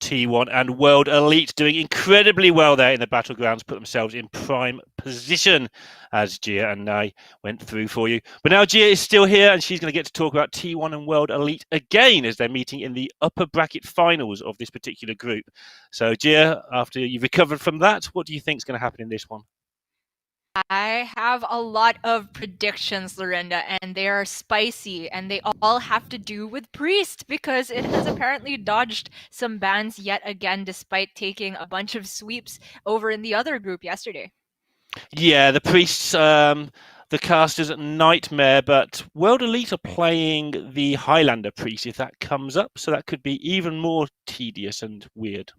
T1 and World Elite doing incredibly well there in the Battlegrounds, put themselves in prime position as Gia and Nai went through for you. But now Gia is still here and she's going to get to talk about T1 and World Elite again as they're meeting in the upper bracket finals of this particular group. So Gia, after you've recovered from that, what do you think is going to happen in this one? I have a lot of predictions, Lorinda, and they are spicy, and they all have to do with Priest, because it has apparently dodged some bans yet again, despite taking a bunch of sweeps over in the other group yesterday. Yeah, the Priests, the casters nightmare, but World Elite are playing the Highlander Priest if that comes up, so that could be even more tedious and weird.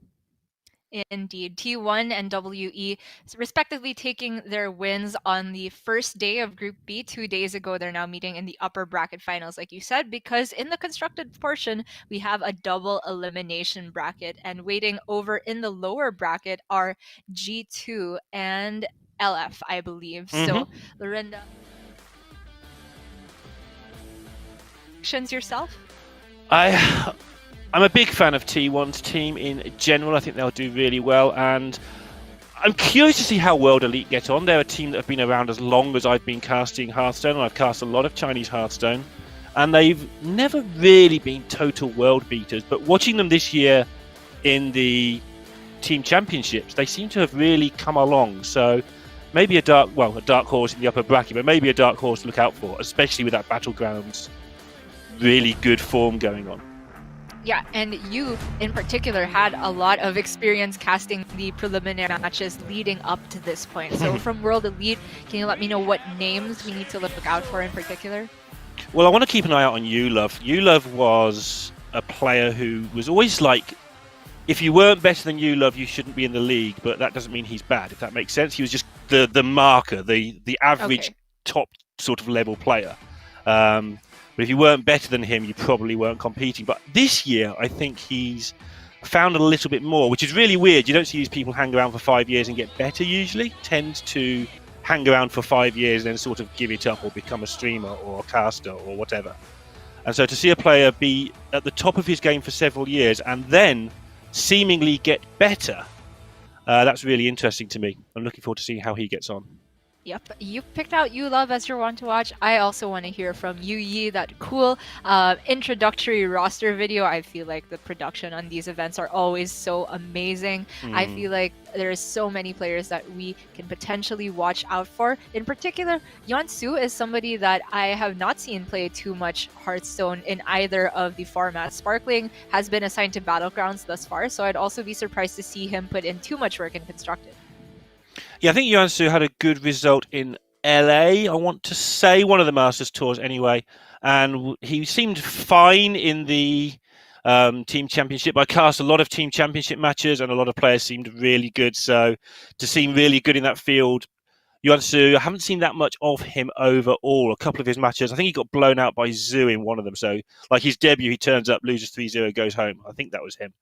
Indeed. T1 and WE respectively taking their wins on the first day of Group B 2 days ago. They're now meeting in the upper bracket finals, like you said, because in the constructed portion, we have a double elimination bracket, and waiting over in the lower bracket are G2 and LF, I believe. Mm-hmm. So, Lorinda, yourself? I'm a big fan of T1's team in general. I think they'll do really well, and I'm curious to see how World Elite get on. They're a team that have been around as long as I've been casting Hearthstone, and I've cast a lot of Chinese Hearthstone, and they've never really been total world beaters. But watching them this year in the team championships, they seem to have really come along. So maybe a dark horse in the upper bracket, but maybe a dark horse to look out for, especially with that Battlegrounds really good form going on. Yeah, and you in particular had a lot of experience casting the preliminary matches leading up to this point. So from World Elite, can you let me know what names we need to look out for in particular? Well, I want to keep an eye out on Ulove. Ulove was a player who was always like, if you weren't better than Ulove, you shouldn't be in the league, but that doesn't mean he's bad, if that makes sense. He was just the marker, the average top sort of level player. But if you weren't better than him, you probably weren't competing. But this year, I think he's found a little bit more, which is really weird. You don't see these people hang around for 5 years and get better usually. Tend to hang around for 5 years and then sort of give it up or become a streamer or a caster or whatever. And so to see a player be at the top of his game for several years and then seemingly get better, that's really interesting to me. I'm looking forward to seeing how he gets on. Yep, you picked out Ulove as your one to watch. I also want to hear from Yi, that cool introductory roster video. I feel like the production on these events are always so amazing. I feel like there's so many players that we can potentially watch out for. In particular, Yeonsu is somebody that I have not seen play too much Hearthstone in either of the formats. Sparkling has been assigned to Battlegrounds thus far, so I'd also be surprised to see him put in too much work in Constructed. Yeah, I think Yeonsu had a good result in LA, I want to say, one of the Masters Tours anyway. And he seemed fine in the team championship. I cast a lot of team championship matches and a lot of players seemed really good. So to seem really good in that field, Yeonsu, I haven't seen that much of him overall. A couple of his matches, I think he got blown out by Zoo in one of them. So like his debut, he turns up, loses 3-0, goes home. I think that was him.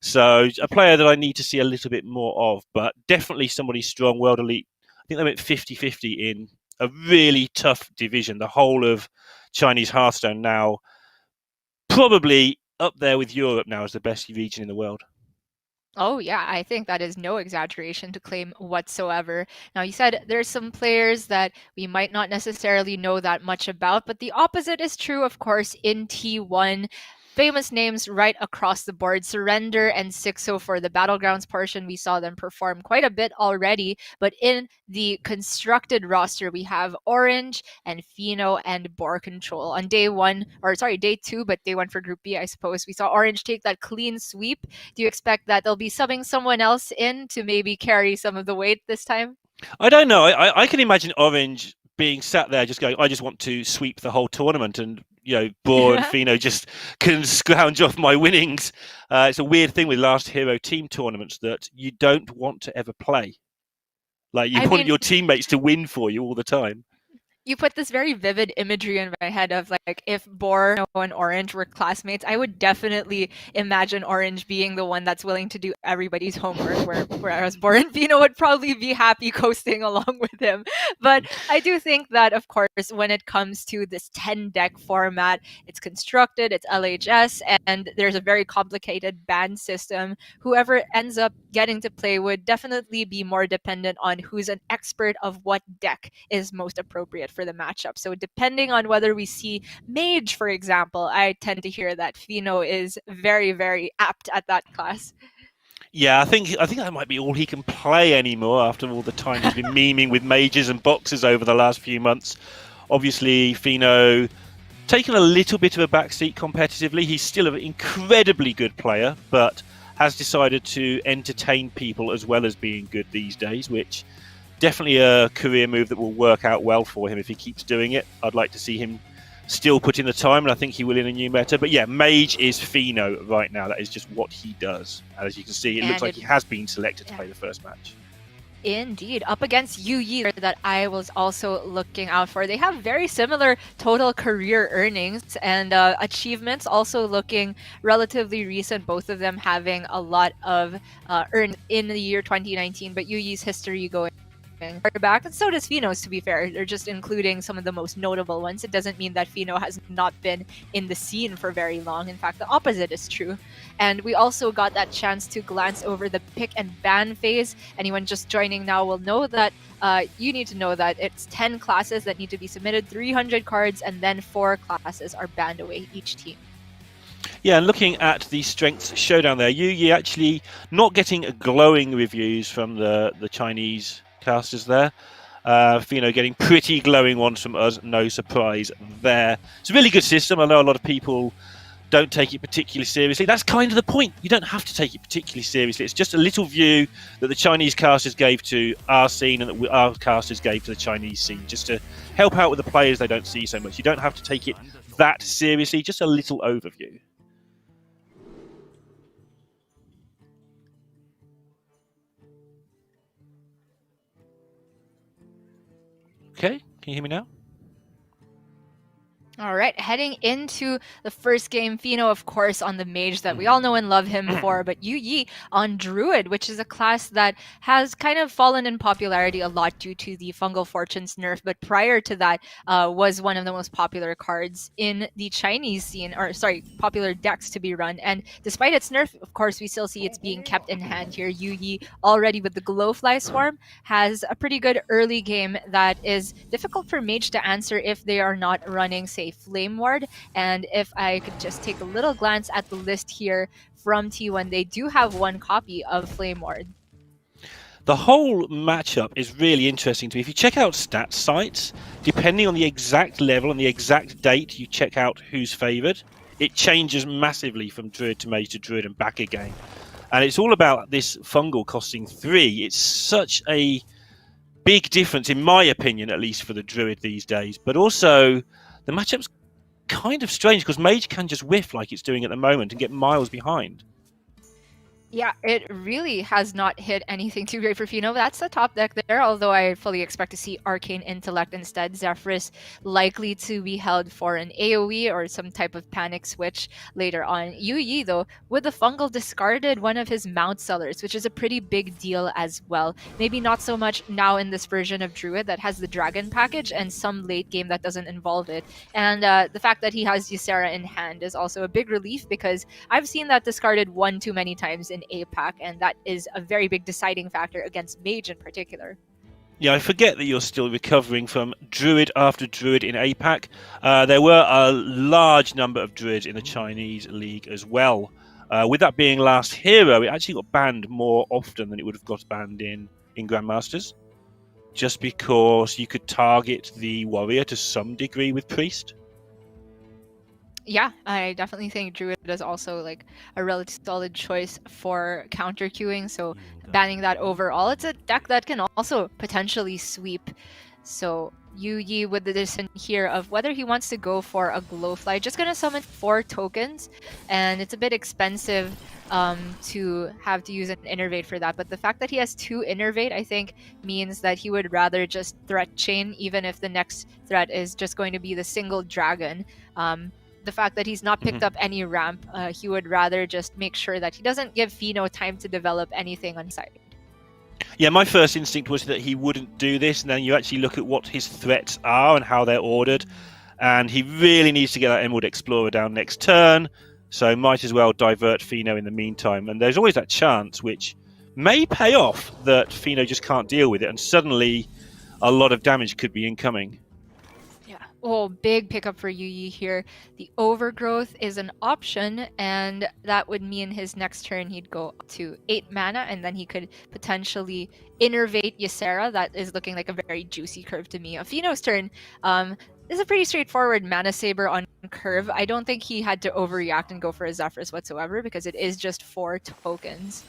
So a player that I need to see a little bit more of, but definitely somebody strong. World Elite, I think they went 50-50 in a really tough division. The whole of Chinese Hearthstone now probably up there with Europe now as the best region in the world. Oh, yeah, I think that is no exaggeration to claim whatsoever. Now, you said there's some players that we might not necessarily know that much about, but the opposite is true, of course, in T1. Famous names right across the board. Surrender and Sixo for the Battlegrounds portion. We saw them perform quite a bit already. But in the constructed roster, we have Orange and Fino and Boar Control. On day 2, but day 1 for Group B, I suppose. We saw Orange take that clean sweep. Do you expect that they'll be subbing someone else in to maybe carry some of the weight this time? I don't know. I can imagine Orange being sat there just going, I just want to sweep the whole tournament, and Boar and Fino just can scrounge off my winnings. It's a weird thing with last hero team tournaments that you don't want to ever play. Like you want your teammates to win for you all the time. You put this very vivid imagery in my head of like if Boar and Orange were classmates, I would definitely imagine Orange being the one that's willing to do everybody's homework, whereas Boar and Vino would probably be happy coasting along with him. But I do think that, of course, when it comes to this 10 deck format, it's constructed, it's LHS, and there's a very complicated ban system. Whoever ends up getting to play would definitely be more dependent on who's an expert of what deck is most appropriate for the matchup. So depending on whether we see Mage, for example, I tend to hear that Fino is very, very apt at that class. Yeah, I think that might be all he can play anymore after all the time he's been memeing with mages and boxes over the last few months. Obviously, Fino taken a little bit of a backseat competitively. He's still an incredibly good player, but has decided to entertain people as well as being good these days, which definitely a career move that will work out well for him if he keeps doing it. I'd like to see him still put in the time, and I think he will in a new meta. But yeah, Mage is Fino right now. That is just what he does. And as you can see, it looks like he has been selected to play the first match. Indeed, up against Yu Yi that I was also looking out for. They have very similar total career earnings and achievements, also looking relatively recent, both of them having a lot of earned in the year 2019, but Yu Yi's history going back, and so does Fino's, to be fair. They're just including some of the most notable ones. It doesn't mean that Fino has not been in the scene for very long. In fact, the opposite is true. And we also got that chance to glance over the pick and ban phase. Anyone just joining now will know that you need to know that it's 10 classes that need to be submitted, 300 cards, and then 4 classes are banned away each team. Yeah, and looking at the strengths showdown there, Yu Yi actually not getting glowing reviews from the Chinese casters there. Fino getting pretty glowing ones from us, no surprise there. It's a really good system. I know a lot of people don't take it particularly seriously. That's kind of the point. You don't have to take it particularly seriously. It's just a little view that the Chinese casters gave to our scene and that our casters gave to the Chinese scene, just to help out with the players they don't see so much. You don't have to take it that seriously, just a little overview. Okay, can you hear me now? All right, heading into the first game, Fino, of course, on the Mage that we all know and love him for, but Yu Yi on Druid, which is a class that has kind of fallen in popularity a lot due to the Fungal Fortunes nerf, but prior to that was one of the most popular cards in the Chinese scene, or sorry, popular decks to be run. And despite its nerf, of course, we still see it's being kept in hand here. Yu Yi, already with the Glowfly Swarm, has a pretty good early game that is difficult for Mage to answer if they are not running, say, Flame Ward. And if I could just take a little glance at the list here from T1, they do have one copy of Flame Ward. The whole matchup is really interesting to me. If you check out stat sites, depending on the exact level and the exact date you check out who's favoured, it changes massively from Druid to Mage to Druid and back again. And it's all about this fungal costing 3. It's such a big difference, in my opinion, at least for the Druid these days. But also, the matchup's kind of strange because Mage can just whiff like it's doing at the moment and get miles behind. Yeah, it really has not hit anything too great for Fino. That's the top deck there, although I fully expect to see Arcane Intellect instead. Zephrys likely to be held for an AoE or some type of panic switch later on. Yu Yi, though, with the Fungal, discarded one of his Mount Sellers, which is a pretty big deal as well. Maybe not so much now in this version of Druid that has the Dragon package and some late game that doesn't involve it. And the fact that he has Ysera in hand is also a big relief because I've seen that discarded one too many times in APAC, and that is a very big deciding factor against Mage in particular. Yeah, I forget that you're still recovering from Druid after Druid in APAC. There were a large number of Druids in the Chinese league as well. With that being last hero, it actually got banned more often than it would have got banned in Grandmasters, just because you could target the warrior to some degree with Priest. Yeah, I definitely think Druid is also like a relatively solid choice for counter queuing. So banning that overall, it's a deck that can also potentially sweep. So Yu Yi with the decision here of whether he wants to go for a Glowfly. Just gonna summon 4 tokens, and it's a bit expensive to have to use an innervate for that. But the fact that he has 2 innervate, I think, means that he would rather just threat chain, even if the next threat is just going to be the single dragon. The fact that he's not picked up any ramp, he would rather just make sure that he doesn't give Fino time to develop anything on side. Yeah, my first instinct was that he wouldn't do this, and then you actually look at what his threats are and how they're ordered, and he really needs to get that Emerald Explorer down next turn, so might as well divert Fino in the meantime. And there's always that chance, which may pay off, that Fino just can't deal with it, and suddenly a lot of damage could be incoming. Oh, big pickup for Yuyi here. The Overgrowth is an option, and that would mean his next turn he'd go up to 8 mana, and then he could potentially innervate Ysera. That is looking like a very juicy curve to me. Fino's turn is a pretty straightforward Mana Saber on curve. I don't think he had to overreact and go for a Zephrys whatsoever, because it is just 4 tokens.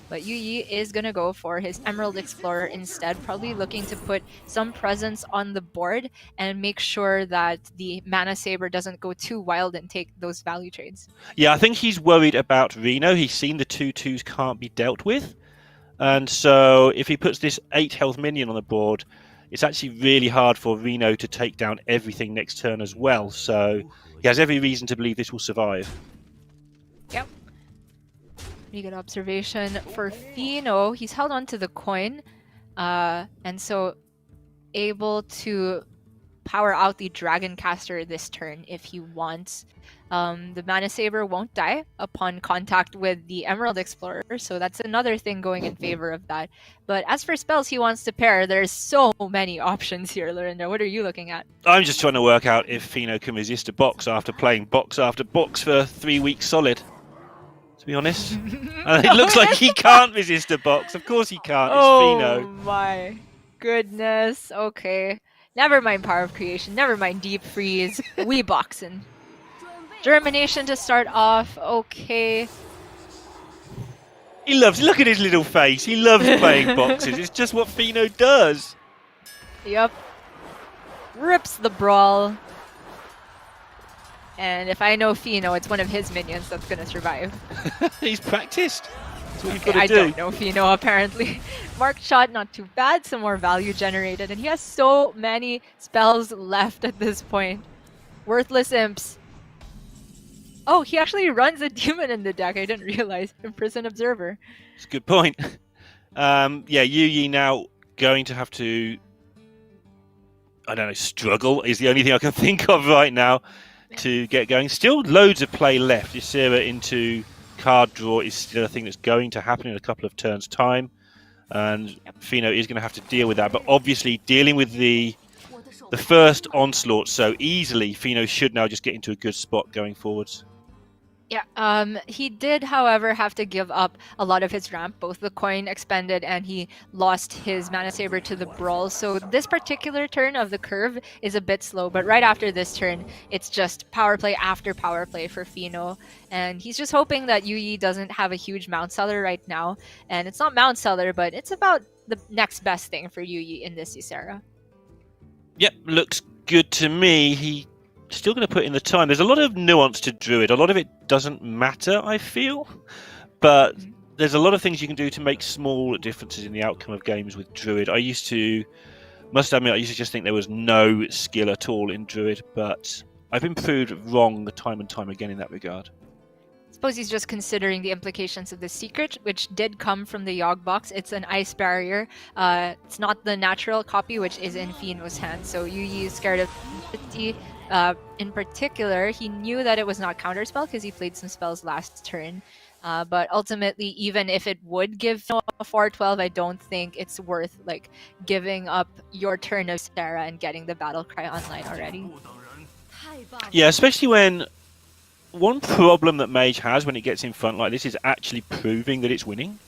But Yuyi is going to go for his Emerald Explorer instead, probably looking to put some presence on the board and make sure that the Mana Saber doesn't go too wild and take those value trades. Yeah, I think he's worried about Reno. He's seen the 2/2s can't be dealt with. And so if he puts this 8 health minion on the board, it's actually really hard for Reno to take down everything next turn as well. So he has every reason to believe this will survive. Yep. Pretty good observation for Fino. He's held on to the coin, and so able to power out the Dragon Caster this turn if he wants. The Mana Saber won't die upon contact with the Emerald Explorer, so that's another thing going in favor of that. But as for spells he wants to pair, there's so many options here, Lorinda. What are you looking at? I'm just trying to work out if Fino can resist a box after playing box after box for 3 weeks solid. To be honest, and it looks like he can't resist a box. Of course he can't. It's Fino. Oh my goodness. Okay. Never mind Power of Creation. Never mind Deep Freeze. We boxing. Germination to start off. Okay. He loves. Look at his little face. He loves playing boxes. It's just what Fino does. Yep. Rips the brawl. And if I know Fino, it's one of his minions that's going to survive. He's practiced. That's what you've got I to do. don't know Fino, apparently. Marked shot, not too bad. Some more value generated. And he has so many spells left at this point. Worthless imps. Oh, he actually runs a demon in the deck. I didn't realize. Imprison Observer. It's a good point. Yeah, Yuyi now going to have to, I don't know, struggle is the only thing I can think of right now to get going. Still loads of play left. Ysera into card draw is still a thing that's going to happen in a couple of turns' time. And Fino is going to have to deal with that. But obviously, dealing with the first onslaught so easily, Fino should now just get into a good spot going forwards. Yeah, he did, however, have to give up a lot of his ramp. Both the coin expended and he lost his Mana Saber to the Brawl. So this particular turn of the curve is a bit slow. But right after this turn, it's just power play after power play for Fino. And he's just hoping that Yuyi doesn't have a huge Mount Seller right now. And it's not Mount Seller, but it's about the next best thing for Yuyi in this Ysera. Yep, looks good to me. He still going to put in the time. There's a lot of nuance to Druid. A lot of it doesn't matter, I feel. But there's a lot of things you can do to make small differences in the outcome of games with Druid. Must admit, I used to just think there was no skill at all in Druid. But I've been proved wrong time and time again in that regard. I suppose he's just considering the implications of the secret, which did come from the Yogg box. It's an ice barrier. It's not the natural copy, which is in Fino's hand. So Yuyi is scared of 50. In particular, he knew that it was not counterspell because he played some spells last turn. But ultimately, even if it would give a 4/12, I don't think it's worth giving up your turn of Sarah and getting the battle cry online already. Yeah, especially when one problem that Mage has when it gets in front like this is actually proving that it's winning.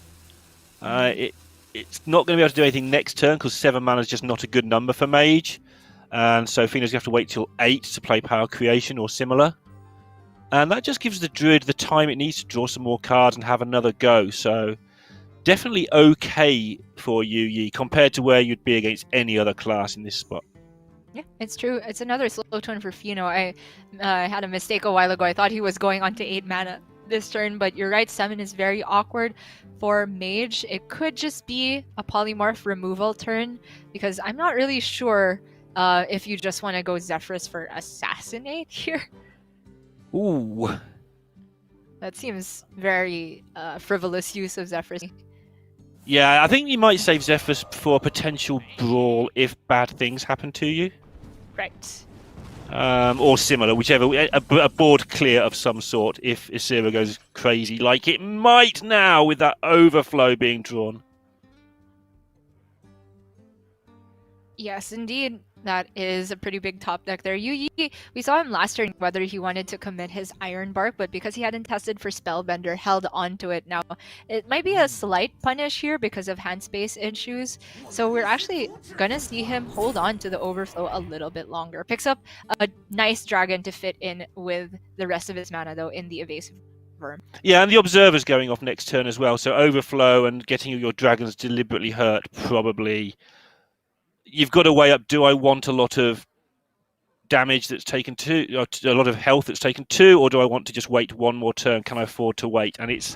It's not going to be able to do anything next turn because 7 mana is just not a good number for Mage. And so Fino's going to have to wait till 8 to play Power Creation or similar. And that just gives the Druid the time it needs to draw some more cards and have another go. So definitely okay for Yuyi compared to where you'd be against any other class in this spot. Yeah, it's true. It's another slow turn for Fino. I had a mistake a while ago. I thought he was going on to 8 mana this turn, but you're right, Summon is very awkward. For Mage, it could just be a polymorph removal turn, because I'm not really sure if you just want to go Zephyrus for Assassinate here. Ooh. That seems very frivolous use of Zephyrus. Yeah, I think you might save Zephyrus for a potential brawl if bad things happen to you. Right. Or similar, whichever. A board clear of some sort if Isira goes crazy, like it might now with that overflow being drawn. Yes, indeed. That is a pretty big top deck there. Yu Yi, we saw him last turn whether he wanted to commit his Iron Bark, but because he hadn't tested for Spellbender, held onto it. Now, it might be a slight punish here because of hand space issues, so we're actually gonna see him hold on to the Overflow a little bit longer. Picks up a nice dragon to fit in with the rest of his mana, though, in the Evasive Worm. Yeah, and the Observer's going off next turn as well, so Overflow and getting your dragons deliberately hurt probably... You've got to weigh up, do I want a lot of damage that's taken two, or a lot of health that's taken two, or do I want to just wait one more turn? Can I afford to wait? And it's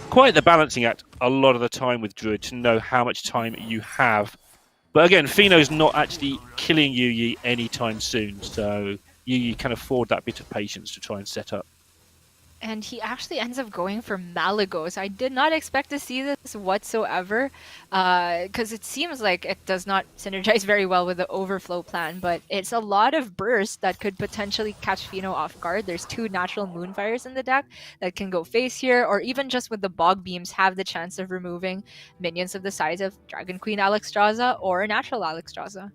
quite the balancing act a lot of the time with Druid to know how much time you have. But again, Fino's not actually killing Yu Yi anytime soon, so Yu Yi can afford that bit of patience to try and set up. And he actually ends up going for Malygos. I did not expect to see this whatsoever, because it seems like it does not synergize very well with the Overflow plan, but it's a lot of burst that could potentially catch Fino off guard. There's 2 natural Moonfires in the deck that can go face here, or even just with the Bog Beams have the chance of removing minions of the size of Dragon Queen Alexstrasza or a natural Alexstrasza.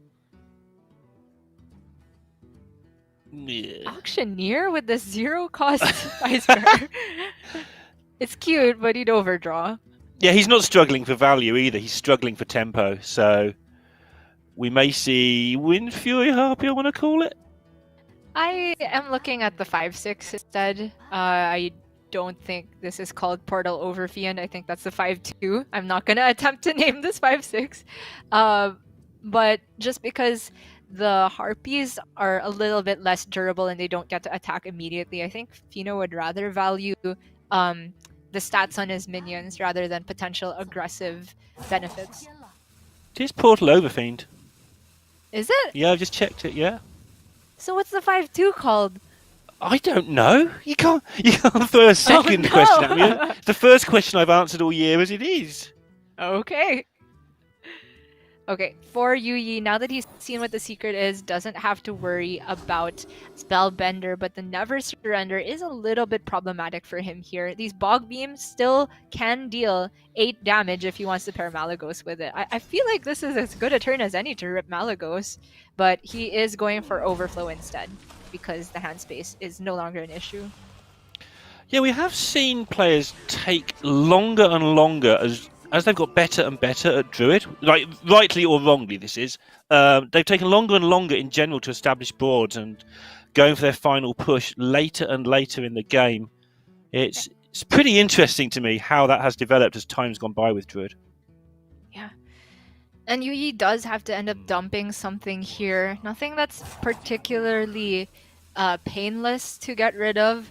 Yeah. Auctioneer with the 0-cost Iceberg. It's cute, but he'd overdraw. Yeah, he's not struggling for value either. He's struggling for tempo. So we may see Wind Fury Harpy, I want to call it. I am looking at the 5/6 instead. I don't think this is called Portal Overfiend. I think that's the 5/2. I'm not going to attempt to name this 5/6. But just because the Harpies are a little bit less durable and they don't get to attack immediately, I think Fino would rather value the stats on his minions rather than potential aggressive benefits. It is Portal Overfiend. Is it? Yeah, I've just checked it, yeah. So what's the 5/2 called? I don't know. You can't throw a second question at me. The first question I've answered all year as it is. Okay. Okay, for Yu Yi, now that he's seen what the secret is, doesn't have to worry about Spellbender, but the Never Surrender is a little bit problematic for him here. These Bog Beams still can deal 8 damage if he wants to pair Malygos with it. I feel like this is as good a turn as any to rip Malygos, but he is going for Overflow instead, because the hand space is no longer an issue. Yeah, we have seen players take longer and longer as they've got better and better at Druid, like rightly or wrongly this is, they've taken longer and longer in general to establish boards and going for their final push later and later in the game. It's pretty interesting to me how that has developed as time's gone by with Druid. Yeah. And Yu Yi does have to end up dumping something here. Nothing that's particularly painless to get rid of.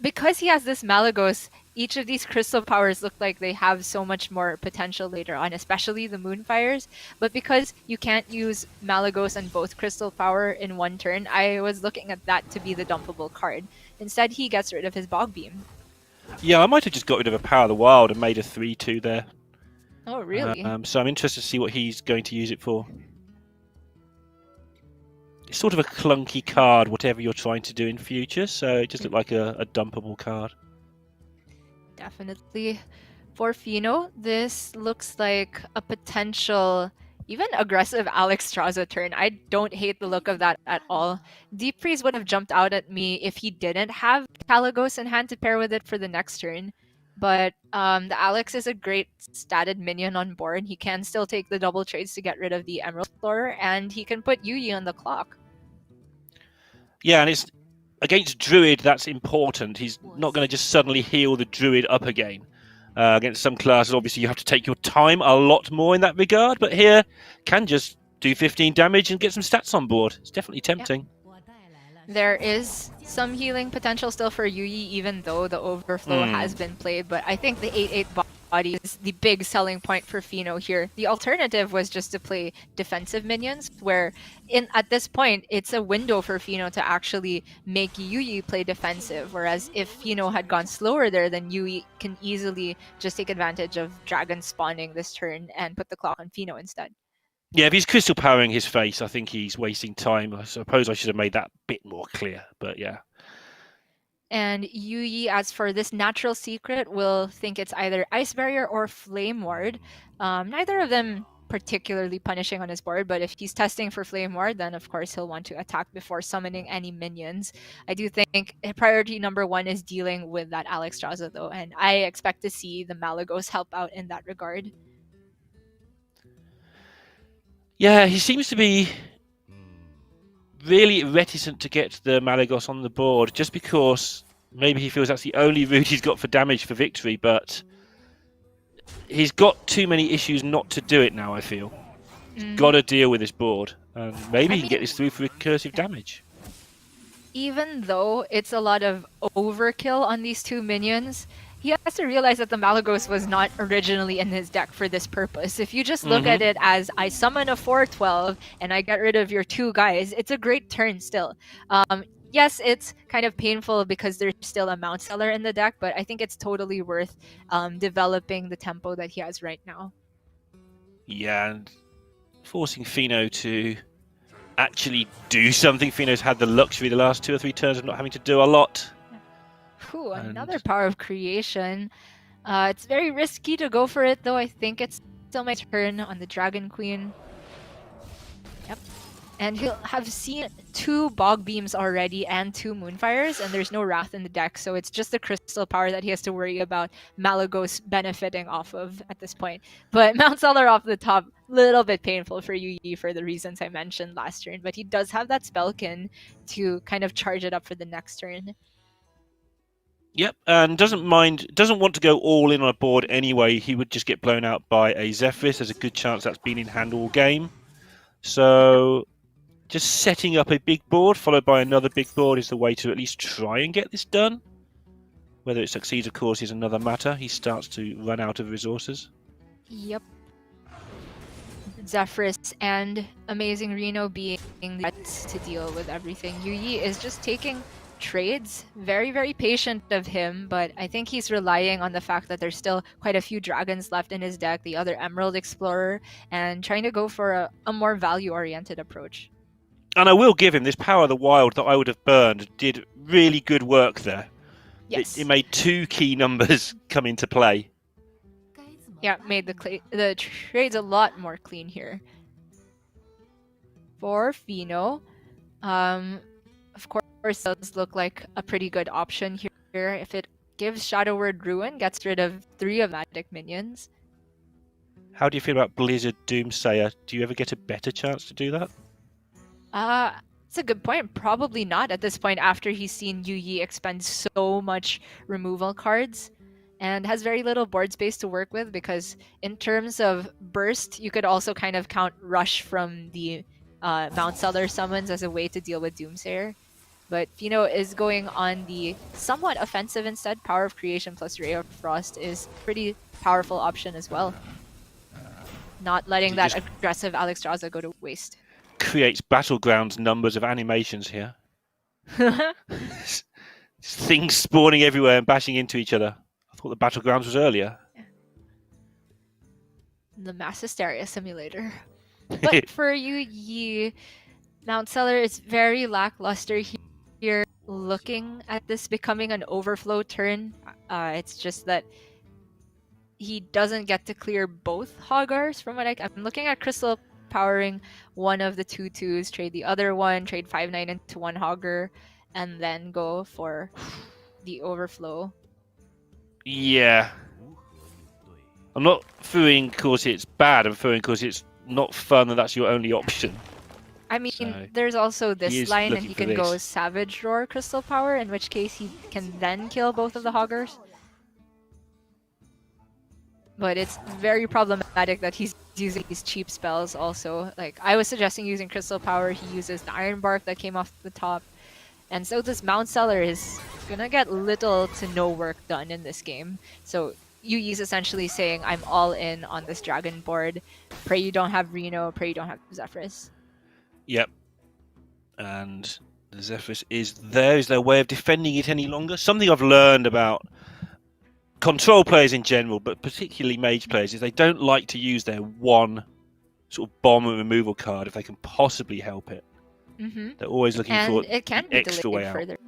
Because he has this Malygos, each of these crystal powers look like they have so much more potential later on, especially the Moonfires. But because you can't use Malygos and both crystal power in one turn, I was looking at that to be the dumpable card. Instead, he gets rid of his Bog Beam. Yeah, I might have just got rid of a Power of the Wild and made a 3/2 there. Oh, really? So I'm interested to see what he's going to use it for. It's sort of a clunky card, whatever you're trying to do in future, so it just looked like a dumpable card. Definitely. For Fino, this looks like a potential, even aggressive Alexstrasza turn. I don't hate the look of that at all. Deep Freeze would have jumped out at me if he didn't have Malygos in hand to pair with it for the next turn. But the Alex is a great statted minion on board. He can still take the double trades to get rid of the Emerald Explorer, and he can put Yu Yi on the clock. Yeah, and it's against Druid, that's important. He's not going to just suddenly heal the Druid up again. Against some classes, obviously, you have to take your time a lot more in that regard, but here, can just do 15 damage and get some stats on board. It's definitely tempting. There is some healing potential still for Yuyi, even though the overflow has been played, but I think the 8/8 body is the big selling point for Fino here. The alternative was just to play defensive minions, where at this point, it's a window for Fino to actually make Yuyi play defensive, whereas if Fino had gone slower there, then Yuyi can easily just take advantage of dragon spawning this turn and put the clock on Fino instead. Yeah, if he's crystal powering his face, I think he's wasting time. I suppose I should have made that bit more clear, but yeah. And Yuyi, as for this natural secret, will think it's either Ice Barrier or Flame Ward. Neither of them particularly punishing on his board, but if he's testing for Flame Ward, then of course he'll want to attack before summoning any minions. I do think priority number 1 is dealing with that Alexstrasza though, and I expect to see the Malagos help out in that regard. Yeah, he seems to be really reticent to get the Malagos on the board, just because maybe he feels that's the only route he's got for damage for victory, but he's got too many issues not to do it now, I feel. He's got to deal with this board, and maybe he can get this through for recursive damage. Even though it's a lot of overkill on these 2 minions, he has to realize that the Malagos was not originally in his deck for this purpose. If you just look at it as, I summon a 4/12 and I get rid of your 2 guys, it's a great turn still. Yes, it's kind of painful because there's still a Mount Seller in the deck, but I think it's totally worth developing the tempo that he has right now. Yeah, and forcing Fino to actually do something. Fino's had the luxury the last 2 or 3 turns of not having to do a lot. Ooh, another Power of Creation. It's very risky to go for it, though. I think it's still my turn on the Dragon Queen. Yep. And he'll have seen 2 Bog Beams already and 2 Moonfires, and there's no Wrath in the deck, so it's just the Crystal Power that he has to worry about Malagos benefiting off of at this point. But Mount Seller off the top, little bit painful for Yuyi for the reasons I mentioned last turn, but he does have that Spellkin to kind of charge it up for the next turn. Yep, and doesn't want to go all in on a board anyway. He would just get blown out by a Zephrys. There's a good chance that's been in hand all game. So just setting up a big board followed by another big board is the way to at least try and get this done. Whether it succeeds, of course, is another matter. He starts to run out of resources. Yep. Zephrys and Amazing Reno being the to deal with everything. Yuyi is just taking trades. Very, very patient of him, but I think he's relying on the fact that there's still quite a few dragons left in his deck, the other Emerald Explorer, and trying to go for a more value-oriented approach. And I will give him this Power of the Wild that I would have burned did really good work there. Yes. It made 2 key numbers come into play. Yeah, made the trades a lot more clean here. For Fino, of course, does look like a pretty good option here. If it gives Shadow Word Ruin, gets rid of 3 of Magic minions. How do you feel about Blizzard Doomsayer? Do you ever get a better chance to do that? It's a good point. Probably not at this point after he's seen Yuyi expend so much removal cards and has very little board space to work with, because in terms of burst, you could also kind of count Rush from the Mount Seller summons as a way to deal with Doomsayer. But Fino is going on the somewhat offensive instead. Power of Creation plus Ray of Frost is a pretty powerful option as well. Not letting that aggressive Alexstrasza go to waste. Creates Battlegrounds numbers of animations here. Things spawning everywhere and bashing into each other. I thought the Battlegrounds was earlier. The Mass Hysteria Simulator. But for you, Mount Seller is very lackluster here. Looking at this becoming an overflow turn, it's just that he doesn't get to clear both Hoggars. From what I'm looking at, Crystal powering one of the 2/2s, trade the other one, trade 5/9 into 1 Hoggar, and then go for the overflow. Yeah. I'm not fooing because it's bad, I'm fooing because it's not fun and that's your only option. I mean, there's also this line, and he can go Savage Roar Crystal Power, in which case he can then kill both of the Hoggars. But it's very problematic that he's using these cheap spells also. Like, I was suggesting using Crystal Power, he uses the Iron Bark that came off the top. And so this Mount Seller is gonna get little to no work done in this game. So Yuyi's essentially saying, I'm all in on this dragon board. Pray you don't have Reno, pray you don't have Zephyrus. Yep. And the Zephyrus is there. Is there a way of defending it any longer? Something I've learned about control players in general, but particularly Mage players, is they don't like to use their one sort of bomb and removal card if they can possibly help it. Mm-hmm. They're always looking and for it can be extra delayed way out. further.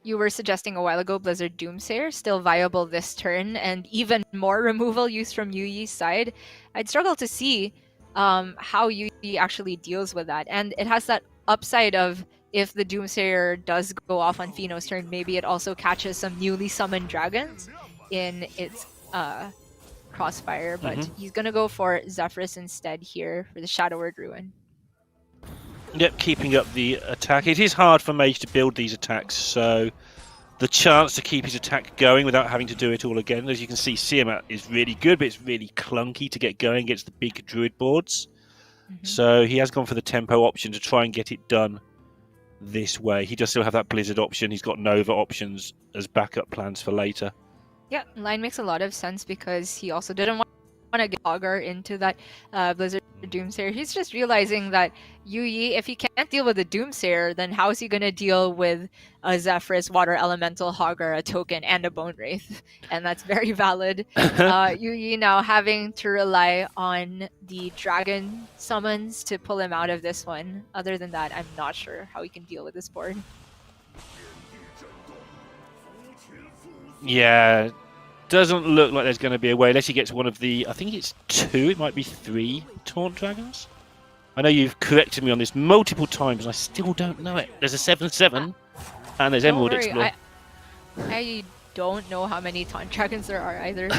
You were suggesting a while ago Blizzard Doomsayer, still viable this turn, and even more removal use from Yuyi's side. I'd struggle to see how Yuyi actually deals with that. And it has that upside of, if the Doomsayer does go off on Fino's turn, maybe it also catches some newly summoned dragons in its crossfire. But he's going to go for Zephyrus instead here for the Shadow Word Ruin. Yep, keeping up the attack. It is hard for Mage to build these attacks, so the chance to keep his attack going without having to do it all again. As you can see, Siamat is really good, but it's really clunky to get going against the big Druid boards. So he has gone for the tempo option to try and get it done this way. He does still have that Blizzard option. He's got Nova options as backup plans for later. Yeah, line makes a lot of sense because he also didn't want to get Augur into that Blizzard Doomsayer. He's just realizing that Yuyi, if he can't deal with the Doomsayer, then how is he going to deal with a Zephyrus, Water Elemental, Augur, a token, and a Bone Wraith? And that's very valid. Yuyi now having to rely on the Dragon summons to pull him out of this one. Other than that, I'm not sure how he can deal with this board. Yeah, doesn't look like there's going to be a way unless he gets one of the, I think it's 2, it might be 3 Taunt Dragons. I know you've corrected me on this multiple times and I still don't know it. There's a 7/7 and there's Emerald Explorer. I don't know how many Taunt Dragons there are either.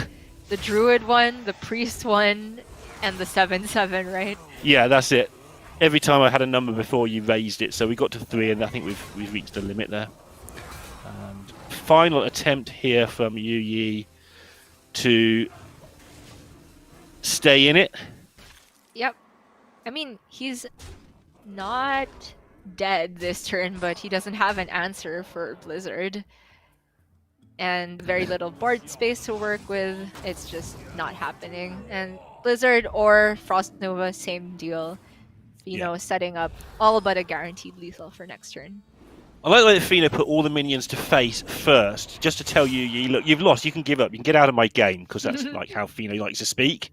The Druid one, the Priest one, and the 7/7, right? Yeah, that's it. Every time I had a number before, you raised it, so we got to 3 and I think we've reached the limit there. Final attempt here from Yuyi to stay in it. Yep. I mean, he's not dead this turn, but he doesn't have an answer for Blizzard. And very little board space to work with. It's just not happening. And Blizzard or Frost Nova, same deal. Fino setting up all but a guaranteed lethal for next turn. I like the way that Fino put all the minions to face first, just to tell you, look, you've lost, you can give up, you can get out of my game, because that's like how Fino likes to speak.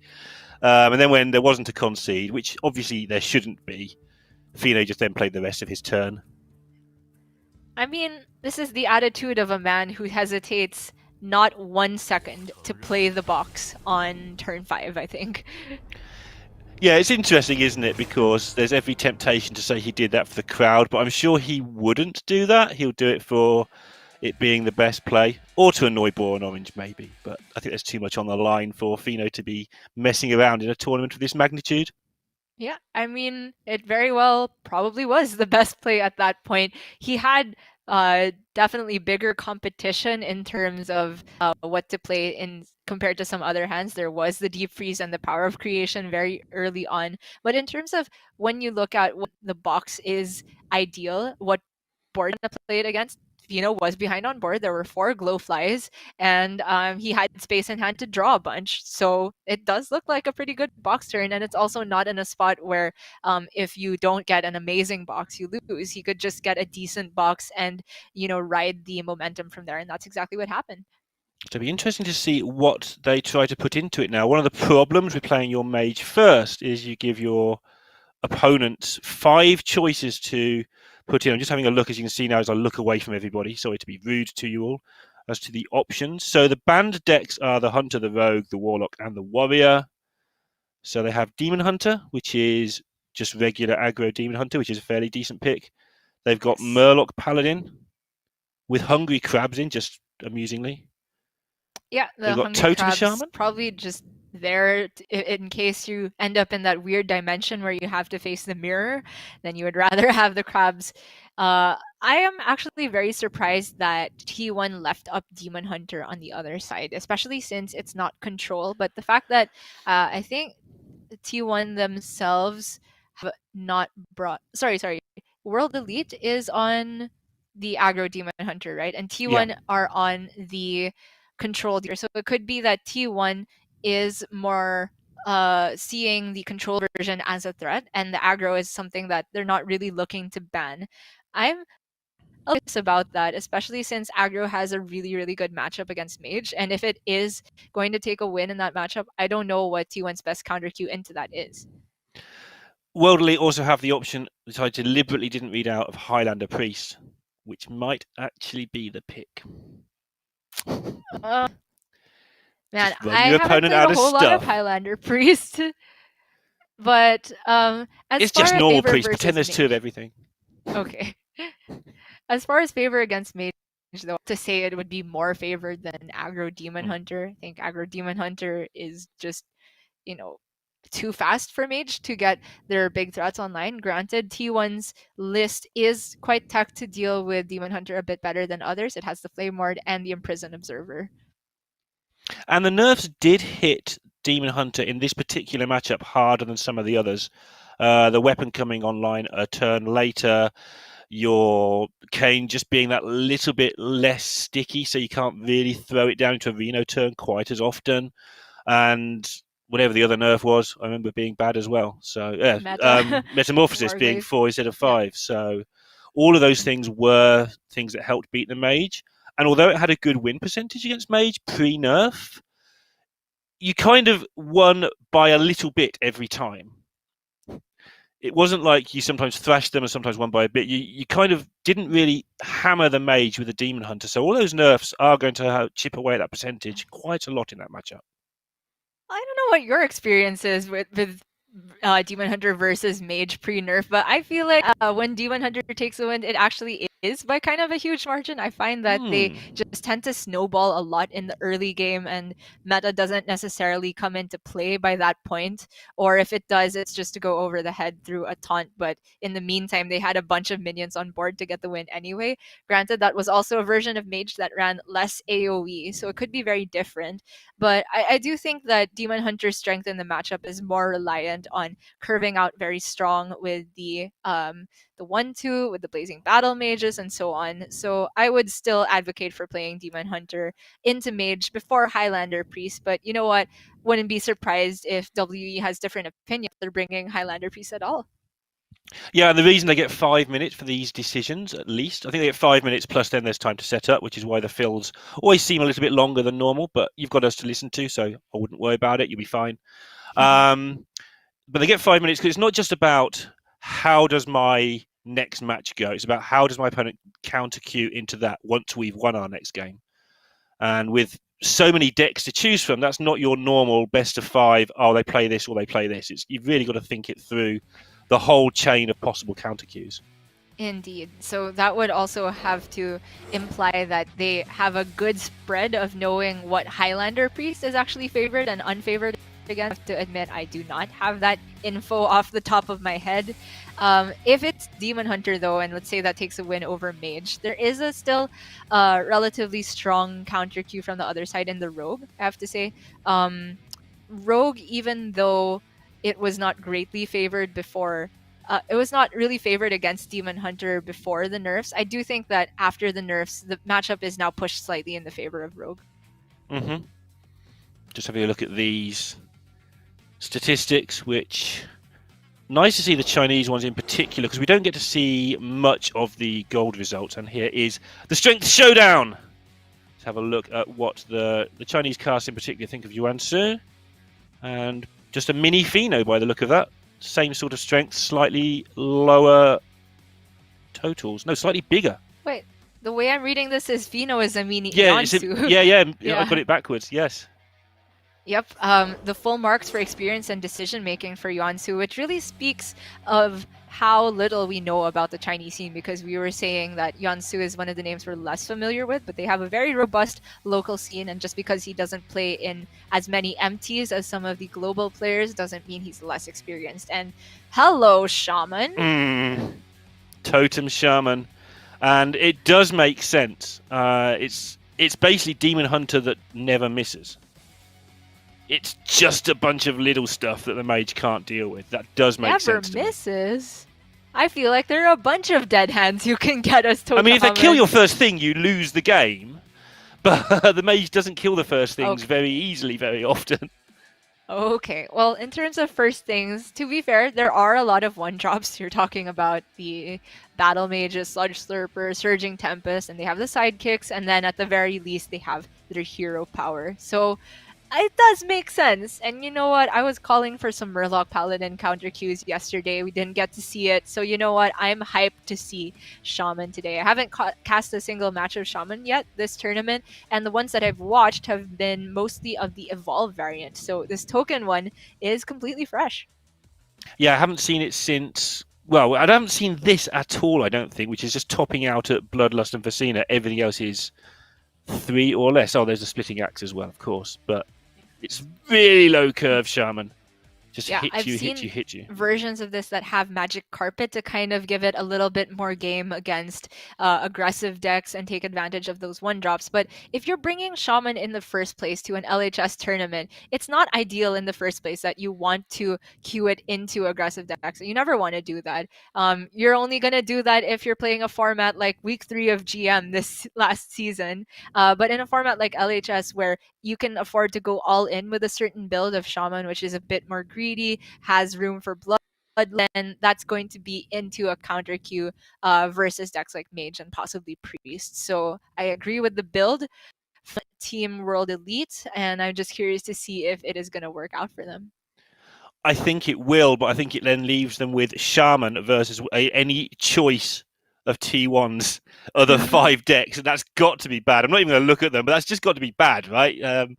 And then when there wasn't a concede, which obviously there shouldn't be, Fino just then played the rest of his turn. I mean, this is the attitude of a man who hesitates not 1 second to play the box on turn 5, I think. Yeah, it's interesting, isn't it? Because there's every temptation to say he did that for the crowd, but I'm sure he wouldn't do that. He'll do it for it being the best play, or to annoy Boron Orange, maybe. But I think there's too much on the line for Fino to be messing around in a tournament of this magnitude. Yeah, I mean, it very well probably was the best play at that point. He had definitely bigger competition in terms of what to play in compared to some other hands. There was the Deep Freeze and the Power of Creation very early on. But in terms of when you look at what the box is ideal, what board to play it against, Fino was behind on board. There were 4 Glowflies, and he had space in hand to draw a bunch. So it does look like a pretty good box turn, and it's also not in a spot where if you don't get an amazing box, you lose. He could just get a decent box and, ride the momentum from there, and that's exactly what happened. It'll be interesting to see what they try to put into it now. One of the problems with playing your Mage first is you give your opponents 5 choices to put in. I'm just having a look, as you can see now, as I look away from everybody. Sorry to be rude to you all. As to the options, so the banned decks are the Hunter, the Rogue, the Warlock, and the Warrior. So they have Demon Hunter, which is just regular aggro Demon Hunter, which is a fairly decent pick. They've got Murloc Paladin with Hungry Crabs in, just amusingly. Yeah, they've got Totem Shaman. Probably just there in case you end up in that weird dimension where you have to face the mirror, then you would rather have the crabs. I am actually very surprised that T1 left up Demon Hunter on the other side, especially since it's not control. But the fact that I think T1 themselves have not brought... Sorry. World Elite is on the aggro Demon Hunter, right? And T1 are on the control tier. So it could be that T1 is more seeing the control version as a threat, and the aggro is something that they're not really looking to ban. I'm a little curious about that, especially since aggro has a really, really good matchup against Mage. And if it is going to take a win in that matchup, I don't know what T1's best counter Q into that is. World Elite also have the option that I deliberately didn't read out of Highlander Priest, which might actually be the pick. Man, Just run I your haven't opponent played out a of whole lot of stuff. Highlander Priest. But as It's far just as normal favor Priest. versus Pretend there's two of Mage, everything. okay. As far as favor against Mage, though, to say it would be more favored than aggro Demon Hunter, I think aggro Demon Hunter is just, too fast for Mage to get their big threats online. Granted, T1's list is quite tech to deal with Demon Hunter a bit better than others. It has the Flame Ward and the Imprison Observer. And the nerfs did hit Demon Hunter in this particular matchup harder than some of the others. The weapon coming online a turn later, your cane just being that little bit less sticky, so you can't really throw it down into a Reno turn quite as often. And whatever the other nerf was, I remember being bad as well. So yeah, Metamorphosis being 4 instead of 5. Yep. So all of those things were things that helped beat the Mage. And although it had a good win percentage against Mage pre-nerf, you kind of won by a little bit every time. It wasn't like you sometimes thrashed them and sometimes won by a bit. You kind of didn't really hammer the Mage with the Demon Hunter. So all those nerfs are going to chip away at that percentage quite a lot in that matchup. I don't know what your experience is with Demon Hunter versus Mage pre-nerf, but I feel like when Demon Hunter takes a win, it actually is by kind of a huge margin. I find that they just tend to snowball a lot in the early game, and meta doesn't necessarily come into play by that point. Or if it does, it's just to go over the head through a taunt. But in the meantime, they had a bunch of minions on board to get the win anyway. Granted, that was also a version of Mage that ran less AoE, so it could be very different. But I do think that Demon Hunter's strength in the matchup is more reliant on curving out very strong with the 1-2, with the Blazing Battle Mages and so on. So I would still advocate for playing Demon Hunter into Mage before Highlander Priest. But you know what? Wouldn't be surprised if WE has different opinions. They're bringing Highlander Priest at all. Yeah, and the reason they get 5 minutes for these decisions, at least, I think they get 5 minutes plus then there's time to set up, which is why the fills always seem a little bit longer than normal, but you've got us to listen to, so I wouldn't worry about it. You'll be fine. But they get 5 minutes because it's not just about how does my next match go. It's about how does my opponent counter queue into that once we've won our next game. And with so many decks to choose from, that's not your normal best of 5. Oh, they play this or they play this. You've really got to think it through the whole chain of possible counter queues. Indeed. So that would also have to imply that they have a good spread of knowing what Highlander Priest is actually favored and unfavored against. I have to admit, I do not have that info off the top of my head. If it's Demon Hunter, though, and let's say that takes a win over Mage, there is a still relatively strong counter queue from the other side in the Rogue, I have to say. Rogue, even though it was not greatly favored before, it was not really favored against Demon Hunter before the nerfs. I do think that after the nerfs, the matchup is now pushed slightly in the favor of Rogue. Just having a look at these statistics, which nice to see the Chinese ones in particular, because we don't get to see much of the gold results. And here is the Strength Showdown. Let's have a look at what the Chinese cast in particular think of Yuan Su. And just a mini Pheno by the look of that. Same sort of strength, slightly lower totals. No, slightly bigger. Wait, the way I'm reading this is Pheno is a mini yeah, Yuan-Su. Yeah, I got it backwards, yes. Yep, the full marks for experience and decision-making for Yuan-Su, which really speaks of how little we know about the Chinese scene, because we were saying that Yuan-Su is one of the names we're less familiar with, but they have a very robust local scene, and just because he doesn't play in as many MTs as some of the global players doesn't mean he's less experienced. And hello, Shaman! Totem Shaman. And it does make sense. It's basically Demon Hunter that never misses. It's just a bunch of little stuff that the Mage can't deal with. That does make sense. Never misses? I feel like there are a bunch of dead hands who can get us token. I mean, if they kill your first thing, you lose the game. But the mage doesn't kill the first things very easily, very often. Okay, well, in terms of first things, to be fair, there are a lot of one-drops. You're talking about the Battle Mages, Sludge Slurper, Surging Tempest, and they have the sidekicks, and then at the very least, they have their hero power. So it does make sense. And you know what? I was calling for some Murloc Paladin counter queues yesterday. We didn't get to see it. So you know what? I'm hyped to see Shaman today. I haven't cast a single match of Shaman yet this tournament. And the ones that I've watched have been mostly of the Evolve variant. So this token one is completely fresh. Yeah, I haven't seen it since... Well, I haven't seen this at all, I don't think, which is just topping out at Bloodlust and Facina. Everything else is 3 or less. Oh, there's a Splitting Axe as well, of course. But it's really low curve, Shaman. Just hit you. Versions of this that have Magic Carpet to kind of give it a little bit more game against aggressive decks and take advantage of those one-drops. But if you're bringing Shaman in the first place to an LHS tournament, it's not ideal in the first place that you want to queue it into aggressive decks. You never want to do that. You're only going to do that if you're playing a format like Week 3 of GM this last season. But in a format like LHS where you can afford to go all in with a certain build of Shaman, which is a bit more greedy, has room for blood, and that's going to be into a counter queue versus decks like Mage and possibly Priest. So I agree with the build, Team World Elite, and I'm just curious to see if it is going to work out for them. I think it will, but I think it then leaves them with Shaman versus any choice of T1's other 5 decks, and that's got to be bad. I'm not even going to look at them, but that's just got to be bad, right?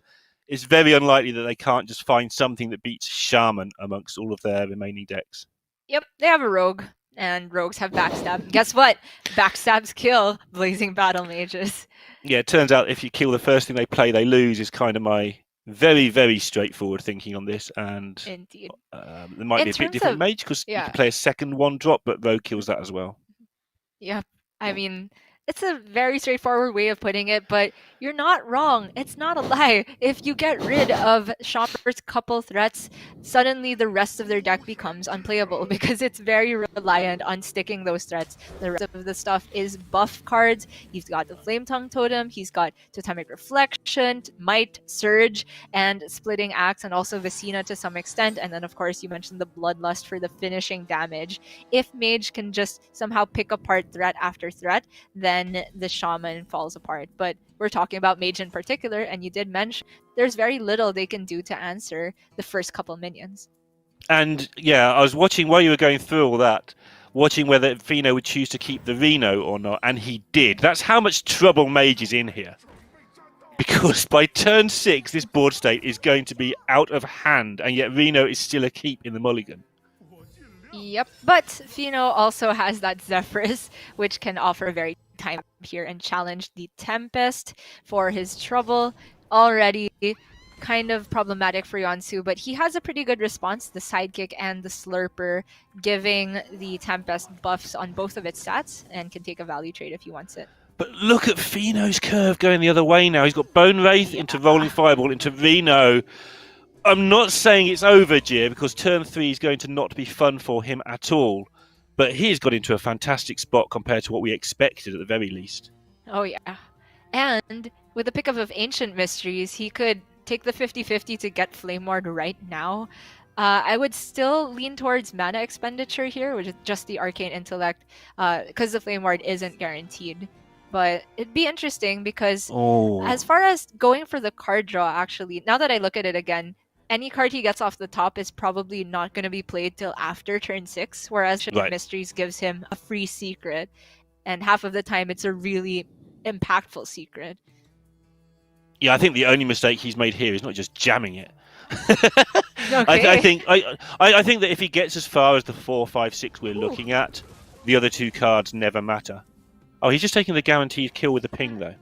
It's very unlikely that they can't just find something that beats Shaman amongst all of their remaining decks. Yep, they have a Rogue, and Rogues have Backstab. Guess what? Backstabs kill Blazing Battle Mages. Yeah, it turns out if you kill the first thing they play, they lose is kind of my very, very straightforward thinking on this. And indeed, there might be a bit different Mage because you can play a second one-drop, but Rogue kills that as well. Yeah, I mean, it's a very straightforward way of putting it, but you're not wrong. It's not a lie. If you get rid of Chomper's couple threats, suddenly the rest of their deck becomes unplayable because it's very reliant on sticking those threats. The rest of the stuff is buff cards. He's got the Flame Tongue Totem, he's got Totemic Reflection, Might, Surge, and Splitting Axe, and also Vicina to some extent. And then, of course, you mentioned the Bloodlust for the finishing damage. If Mage can just somehow pick apart threat after threat, then the Shaman falls apart. But we're talking about Mage in particular, and you did mention there's very little they can do to answer the first couple minions. And yeah, I was watching while you were going through all that, watching whether Fino would choose to keep the Reno or not, and he did. That's how much trouble Mage is in here. Because by turn 6, this board state is going to be out of hand, and yet Reno is still a keep in the mulligan. Yep, but Fino also has that Zephyrus, which can offer very time here and challenge the Tempest for his trouble. Already kind of problematic for Yonsu, but he has a pretty good response, the Sidekick and the Slurper, giving the Tempest buffs on both of its stats and can take a value trade if he wants it. But look at Fino's curve going the other way now. He's got Bone Wraith into Rolling Fireball into Reno. I'm not saying it's over, Jir, because turn 3 is going to not be fun for him at all. But he's got into a fantastic spot compared to what we expected at the very least. Oh, yeah. And with the pickup of Ancient Mysteries, he could take the 50-50 to get Flame Ward right now. I would still lean towards mana expenditure here, which is just the Arcane Intellect, because the Flame Ward isn't guaranteed. But it'd be interesting because as far as going for the card draw, actually, now that I look at it again, any card he gets off the top is probably not going to be played till after turn 6, whereas Mysteries gives him a free secret, and half of the time it's a really impactful secret. Yeah, I think the only mistake he's made here is not just jamming it. Okay. I think that if he gets as far as the 4, 5, 6 we're looking at, the other 2 cards never matter. Oh, he's just taking the guaranteed kill with the ping, though.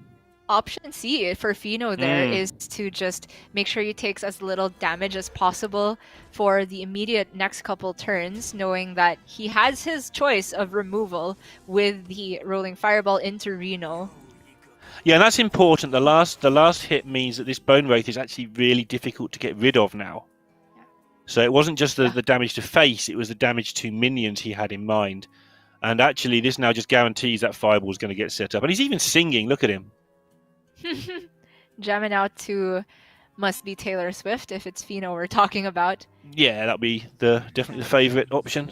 Option C for Fino there is to just make sure he takes as little damage as possible for the immediate next couple turns, knowing that he has his choice of removal with the Rolling Fireball into Reno. Yeah, and that's important. The last hit means that this Bone Wraith is actually really difficult to get rid of now. So it wasn't just the damage to face, it was the damage to minions he had in mind. And actually, this now just guarantees that Fireball is going to get set up. And he's even singing. Look at him. Jamming out to must be Taylor Swift if it's Fino we're talking about. Yeah, that'll be definitely the favourite option.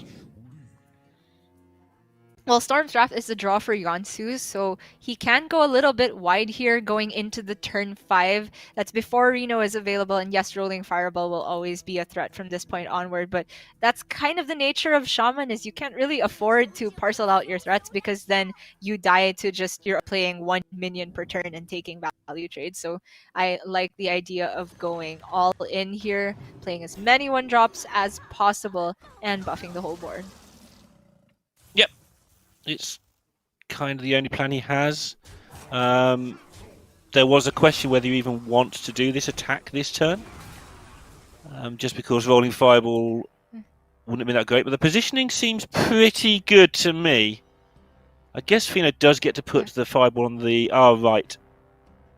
Well, Storm's Draft is the draw for Yonsu, so he can go a little bit wide here going into the turn 5. That's before Reno is available, and yes, Rolling Fireball will always be a threat from this point onward, but that's kind of the nature of Shaman, is you can't really afford to parcel out your threats because then you die to just you're playing 1 minion per turn and taking value trades. So I like the idea of going all in here, playing as many 1-drops as possible, and buffing the whole board. Yep. It's kind of the only plan he has. There was a question whether you even want to do this attack this turn. Just because Rolling Fireball wouldn't have been that great. But the positioning seems pretty good to me. I guess Fino does get to put the Fireball on the right.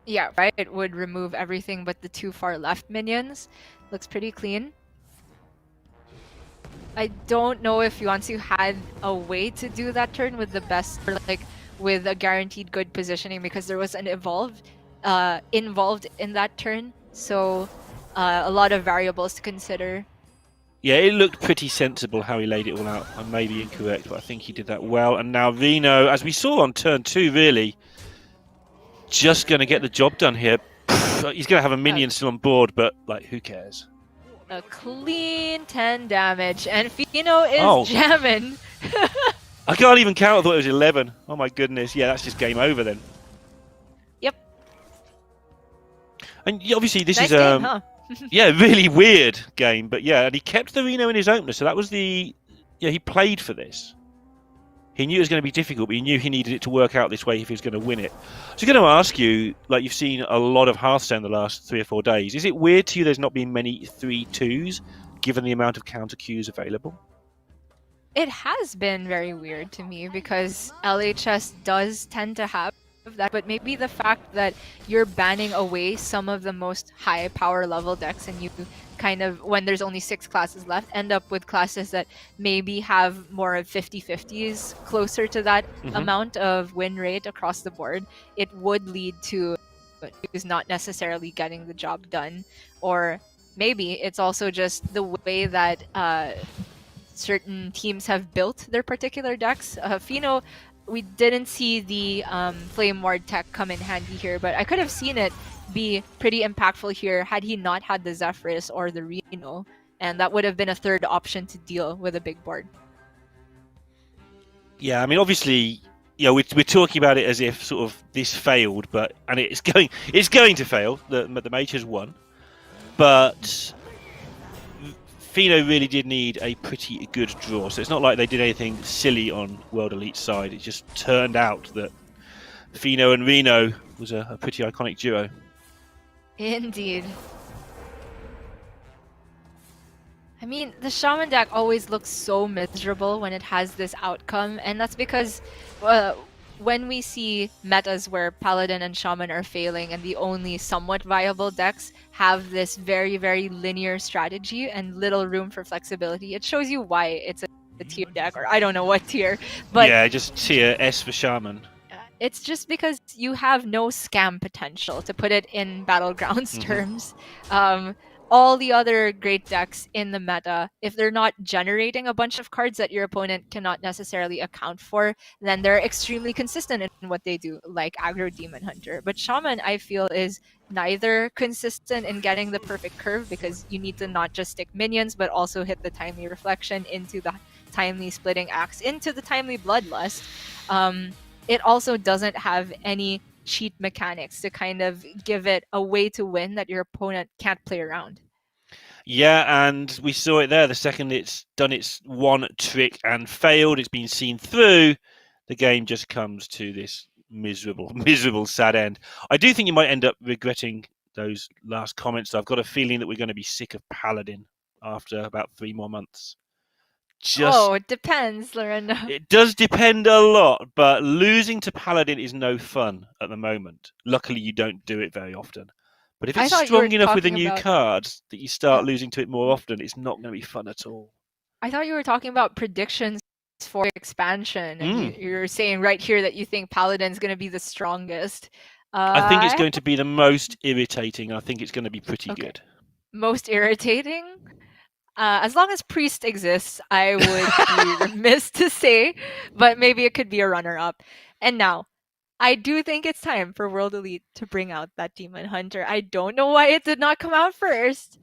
Yeah, right. It would remove everything but the 2 far left minions. Looks pretty clean. I don't know if Yuansu had a way to do that turn with the best, or like with a guaranteed good positioning, because there was an involved in that turn. So a lot of variables to consider. Yeah, it looked pretty sensible how he laid it all out. I may be incorrect, but I think he did that well. And now Reno, as we saw on turn 2, really just going to get the job done here. He's going to have a minion still on board, but like, who cares? A clean 10 damage, and Fino is jamming. I can't even count. I thought it was 11. Oh my goodness. Yeah, that's just game over then. Yep. And obviously this nice is game, huh? yeah, really weird game, but yeah, and he kept the Reno in his opener, so that was he played for this. He knew it was going to be difficult, but he knew he needed it to work out this way if he was going to win it. So I'm going to ask you, like, you've seen a lot of Hearthstone the last 3 or 4 days. Is it weird to you there's not been many 3-2s, given the amount of counter queues available? It has been very weird to me because LHS does tend to have that, but maybe the fact that you're banning away some of the most high power level decks, and you kind of, when there's only 6 classes left, end up with classes that maybe have more of 50-50s, closer to that amount of win rate across the board. It would lead to who's not necessarily getting the job done, or maybe it's also just the way that certain teams have built their particular decks. Fino, we didn't see the Flame Ward tech come in handy here, but I could have seen it be pretty impactful here had he not had the Zephrys or the Reno, and that would have been a third option to deal with a big board. Yeah, I mean, obviously, we're talking about it as if sort of this failed, and it's going to fail. The Mage has won, but Fino really did need a pretty good draw, so it's not like they did anything silly on World Elite's side. It just turned out that Fino and Reno was a pretty iconic duo. Indeed. I mean, the Shaman deck always looks so miserable when it has this outcome, and that's because when we see metas where Paladin and Shaman are failing and the only somewhat viable decks have this very, very linear strategy and little room for flexibility, it shows you why it's a tier deck, or I don't know what tier. But yeah, just tier S for Shaman. It's just because you have no scam potential, to put it in Battlegrounds terms. All the other great decks in the meta, if they're not generating a bunch of cards that your opponent cannot necessarily account for, then they're extremely consistent in what they do, like Aggro Demon Hunter. But Shaman, I feel, is neither consistent in getting the perfect curve, because you need to not just stick minions, but also hit the timely reflection into the timely splitting axe, into the timely bloodlust. It also doesn't have any cheat mechanics to kind of give it a way to win that your opponent can't play around. Yeah, and we saw it there. The second it's done its one trick and failed, it's been seen through, the game just comes to this miserable, sad end. I do think you might end up regretting those last comments. I've got a feeling that we're going to be sick of Paladin after about 3 more months. It depends, Lorena. It does depend a lot, but losing to Paladin is no fun at the moment. Luckily, you don't do it very often. But if it's strong enough with the new cards that you start losing to it more often, it's not going to be fun at all. I thought you were talking about predictions for expansion, and you're saying right here that you think Paladin's going to be the strongest. I think it's going to be the most irritating. I think it's going to be pretty good. Most irritating? As long as Priest exists, I would be remiss to say, but maybe it could be a runner-up. And now, I do think it's time for World Elite to bring out that Demon Hunter. I don't know why it did not come out first,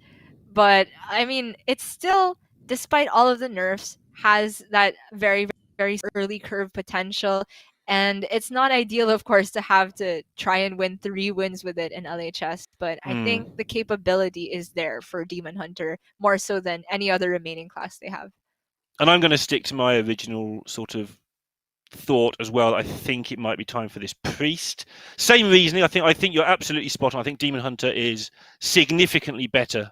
but I mean, it's still, despite all of the nerfs, has that very, very early curve potential. And it's not ideal, of course, to have to try and win 3 wins with it in LHS, but I think the capability is there for Demon Hunter more so than any other remaining class they have. And I'm going to stick to my original sort of thought as well. I think it might be time for this Priest. Same reasoning. I think you're absolutely spot on. I think Demon Hunter is significantly better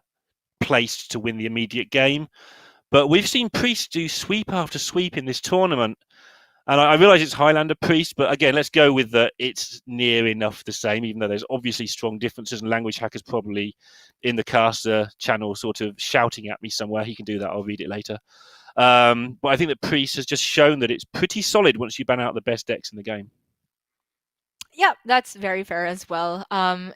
placed to win the immediate game. But we've seen Priest do sweep after sweep in this tournament. And I realise it's Highlander Priest, but again, let's go with that. It's near enough the same, even though there's obviously strong differences. And Language Hacker's probably in the caster channel sort of shouting at me somewhere. He can do that. I'll read it later. But I think that Priest has just shown that it's pretty solid once you ban out the best decks in the game. Yeah, that's very fair as well.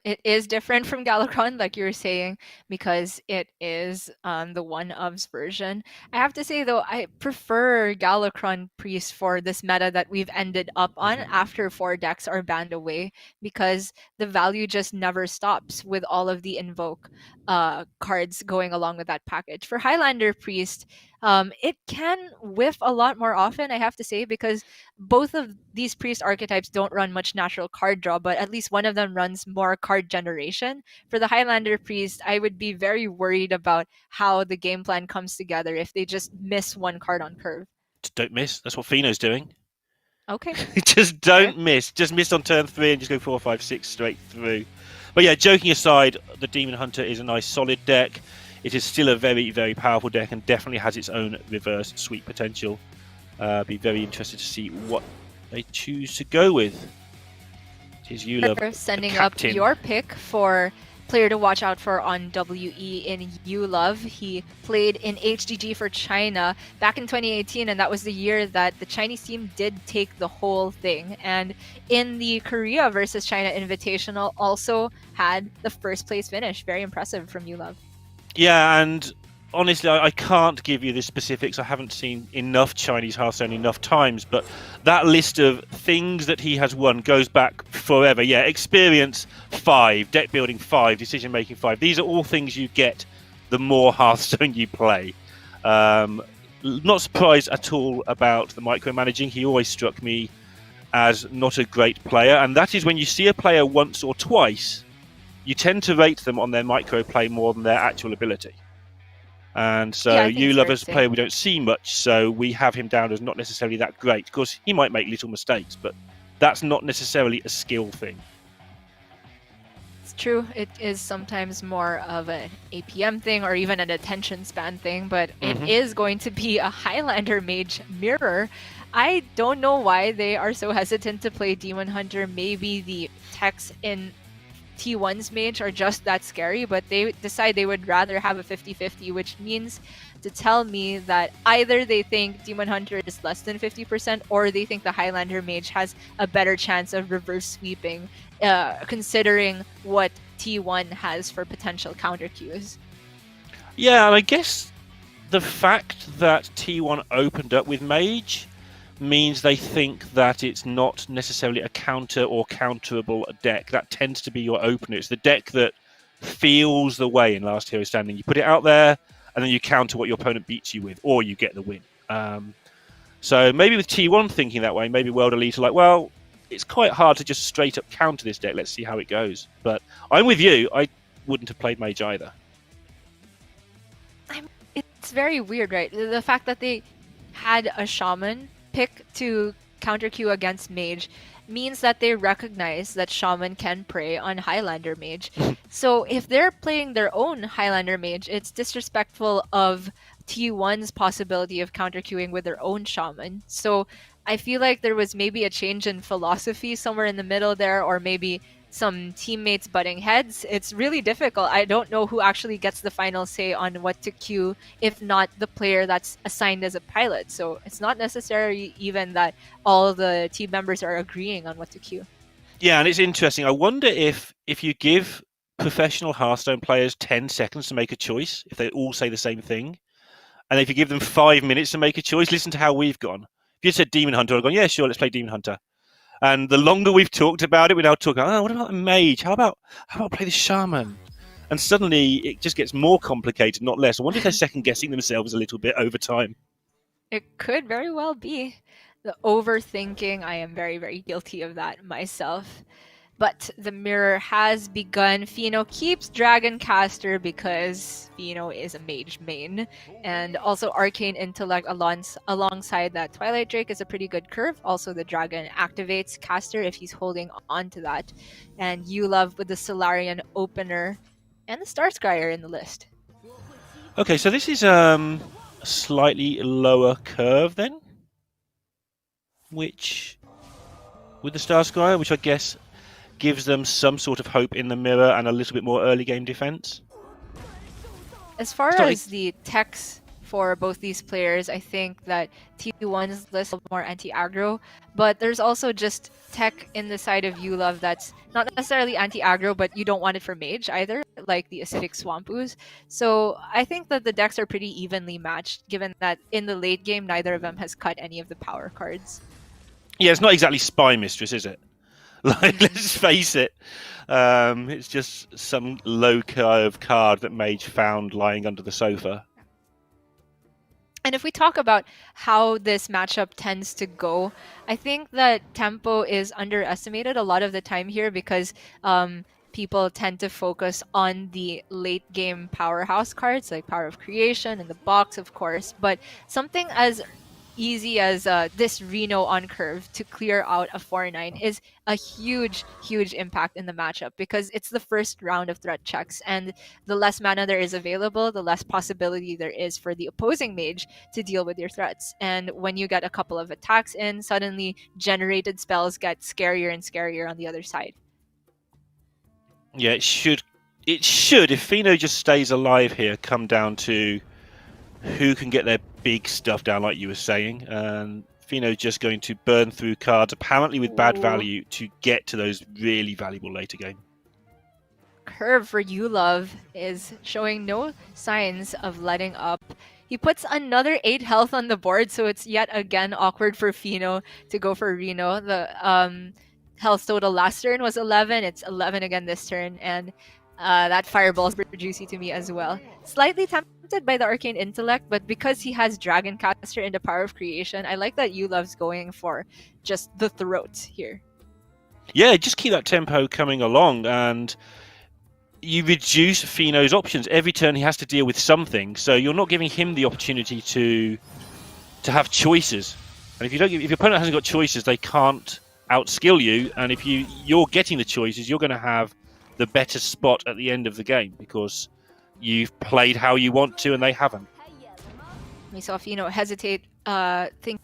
It is different from Galacron, like you were saying, because it is the one-ofs version. I have to say, though, I prefer Galacron Priest for this meta that we've ended up on after 4 decks are banned away, because the value just never stops with all of the Invoke cards going along with that package. For Highlander Priest, it can whiff a lot more often, I have to say, because both of these priest archetypes don't run much natural card draw, but at least one of them runs more card generation. For the Highlander priest, I would be very worried about how the game plan comes together if they just miss 1 card on curve. Just don't miss. That's what Fino's doing. Okay. Just don't miss. Just miss on turn 3 and just go 4, 5, 6 straight through. But yeah, joking aside, the Demon Hunter is a nice solid deck. It is still a very, very powerful deck and definitely has its own reverse sweep potential. Be very interested to see what they choose to go with. It is Ulove sending up your pick for player to watch out for on WE in Ulove. He played in HDG for China back in 2018, and that was the year that the Chinese team did take the whole thing. And in the Korea versus China Invitational, also had the first place finish. Very impressive from Ulove. Yeah, and honestly, I can't give you the specifics. I haven't seen enough Chinese Hearthstone enough times, but that list of things that he has won goes back forever. Yeah, experience 5, deck building 5, decision making 5. These are all things you get the more Hearthstone you play. Not surprised at all about the micromanaging. He always struck me as not a great player, and that is when you see a player once or twice, you tend to rate them on their micro play more than their actual ability. And so Ulove as a player we don't see much, so we have him down as not necessarily that great. Of course, he might make little mistakes, but that's not necessarily a skill thing. It's true. It is sometimes more of an APM thing or even an attention span thing, but it is going to be a Highlander Mage mirror. I don't know why they are so hesitant to play Demon Hunter. Maybe the techs in T1's Mage are just that scary, but they decide they would rather have a 50-50, which means to tell me that either they think Demon Hunter is less than 50% or they think the Highlander Mage has a better chance of reverse sweeping, considering what T1 has for potential counter cues. Yeah, and I guess the fact that T1 opened up with Mage means they think that it's not necessarily a counter or counterable deck. That tends to be your opener. It's the deck that feels the way in Last Hero Standing. You put it out there, and then you counter what your opponent beats you with, or you get the win. So maybe with T1 thinking that way, maybe World Elite are like, well, it's quite hard to just straight up counter this deck. Let's see how it goes. But I'm with you. I wouldn't have played Mage either. It's very weird, right? The fact that they had a Shaman pick to counter queue against Mage means that they recognize that Shaman can prey on Highlander Mage. So if they're playing their own Highlander Mage, it's disrespectful of T1's possibility of counter queuing with their own Shaman. So I feel like there was maybe a change in philosophy somewhere in the middle there, or maybe some teammates butting heads, it's really difficult. I don't know who actually gets the final say on what to queue, if not the player that's assigned as a pilot. So it's not necessarily even that all the team members are agreeing on what to queue. Yeah, and it's interesting. I wonder if you give professional Hearthstone players 10 seconds to make a choice, if they all say the same thing, and if you give them 5 minutes to make a choice, listen to how we've gone. If you said Demon Hunter, I've gone, yeah, sure, let's play Demon Hunter. And the longer we've talked about it, we now talk, oh, what about a Mage? How about play the Shaman? And suddenly it just gets more complicated, not less. I wonder if they're second guessing themselves a little bit over time. It could very well be. The overthinking, I am very, very guilty of that myself. But the mirror has begun. Fino keeps Dragon Caster because Fino is a mage main. And also Arcane Intellect alongside that Twilight Drake is a pretty good curve. Also the Dragon activates Caster if he's holding on to that. And you love with the Solarian Opener and the Star Scryer in the list. Okay, so this is a slightly lower curve then, which with the Star Scryer, which I guess gives them some sort of hope in the mirror and a little bit more early game defense. As far as the techs for both these players, I think that T1's list is more anti-aggro, but there's also just tech in the side of Ulove that's not necessarily anti-aggro, but you don't want it for Mage either, like the Acidic Swamp Ooze. So I think that the decks are pretty evenly matched, given that in the late game, neither of them has cut any of the power cards. Yeah, it's not exactly Spy Mistress, is it? Like, let's face it, it's just some low curve card that Mage found lying under the sofa. And if we talk about how this matchup tends to go, I think that tempo is underestimated a lot of the time here because people tend to focus on the late game powerhouse cards like Power of Creation and the box, of course. But something as easy as this Reno on curve to clear out a 4-9 is a huge impact in the matchup because it's the first round of threat checks, and the less mana there is available, the less possibility there is for the opposing mage to deal with your threats. And when you get a couple of attacks in, suddenly generated spells get scarier and scarier on the other side. Yeah, it should, if Fino just stays alive here, come down to who can get their big stuff down, like you were saying. And Fino just going to burn through cards, apparently with bad value, to get to those really valuable later game. Curve for Ulove is showing no signs of letting up. He puts another 8 health on the board, so it's yet again awkward for Fino to go for Reno. The health total last turn was 11. It's 11 again this turn, and that fireball is pretty juicy to me as well. Slightly tempted by the Arcane Intellect, but because he has Dragon Caster into Power of Creation, I like that Ulove's going for just the throat here. Yeah, just keep that tempo coming along, and you reduce Fino's options. Every turn he has to deal with something, so you're not giving him the opportunity to have choices. And if your opponent hasn't got choices, they can't outskill you. And if you're getting the choices, you're going to have the better spot at the end of the game because you've played how you want to and they haven't. We saw Fino hesitate, thinking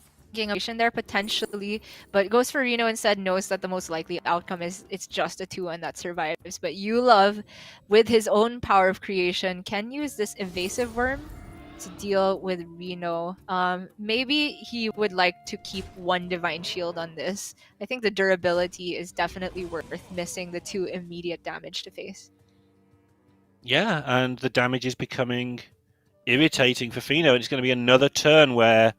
of there potentially, but goes for Reno instead, knows that the most likely outcome is it's just a 2-1 that survives. But Ulove, with his own Power of Creation, can use this Evasive Worm to deal with Reno. Maybe he would like to keep one Divine Shield on this. I think the durability is definitely worth missing the 2 immediate damage to face. Yeah, and the damage is becoming irritating for Fino, and it's going to be another turn where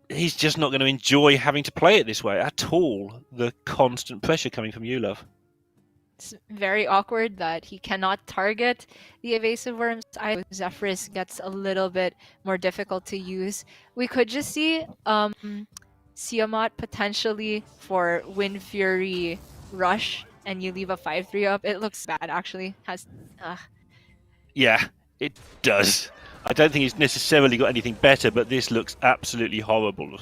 he's just not going to enjoy having to play it this way at all. The constant pressure coming from Ulove. It's very awkward that he cannot target the Evasive Worms. Zephrys gets a little bit more difficult to use. We could just see Siamat potentially for Wind Fury Rush, and you leave a 5-3 up. It looks bad, actually. Yeah, it does. I don't think he's necessarily got anything better, but this looks absolutely horrible.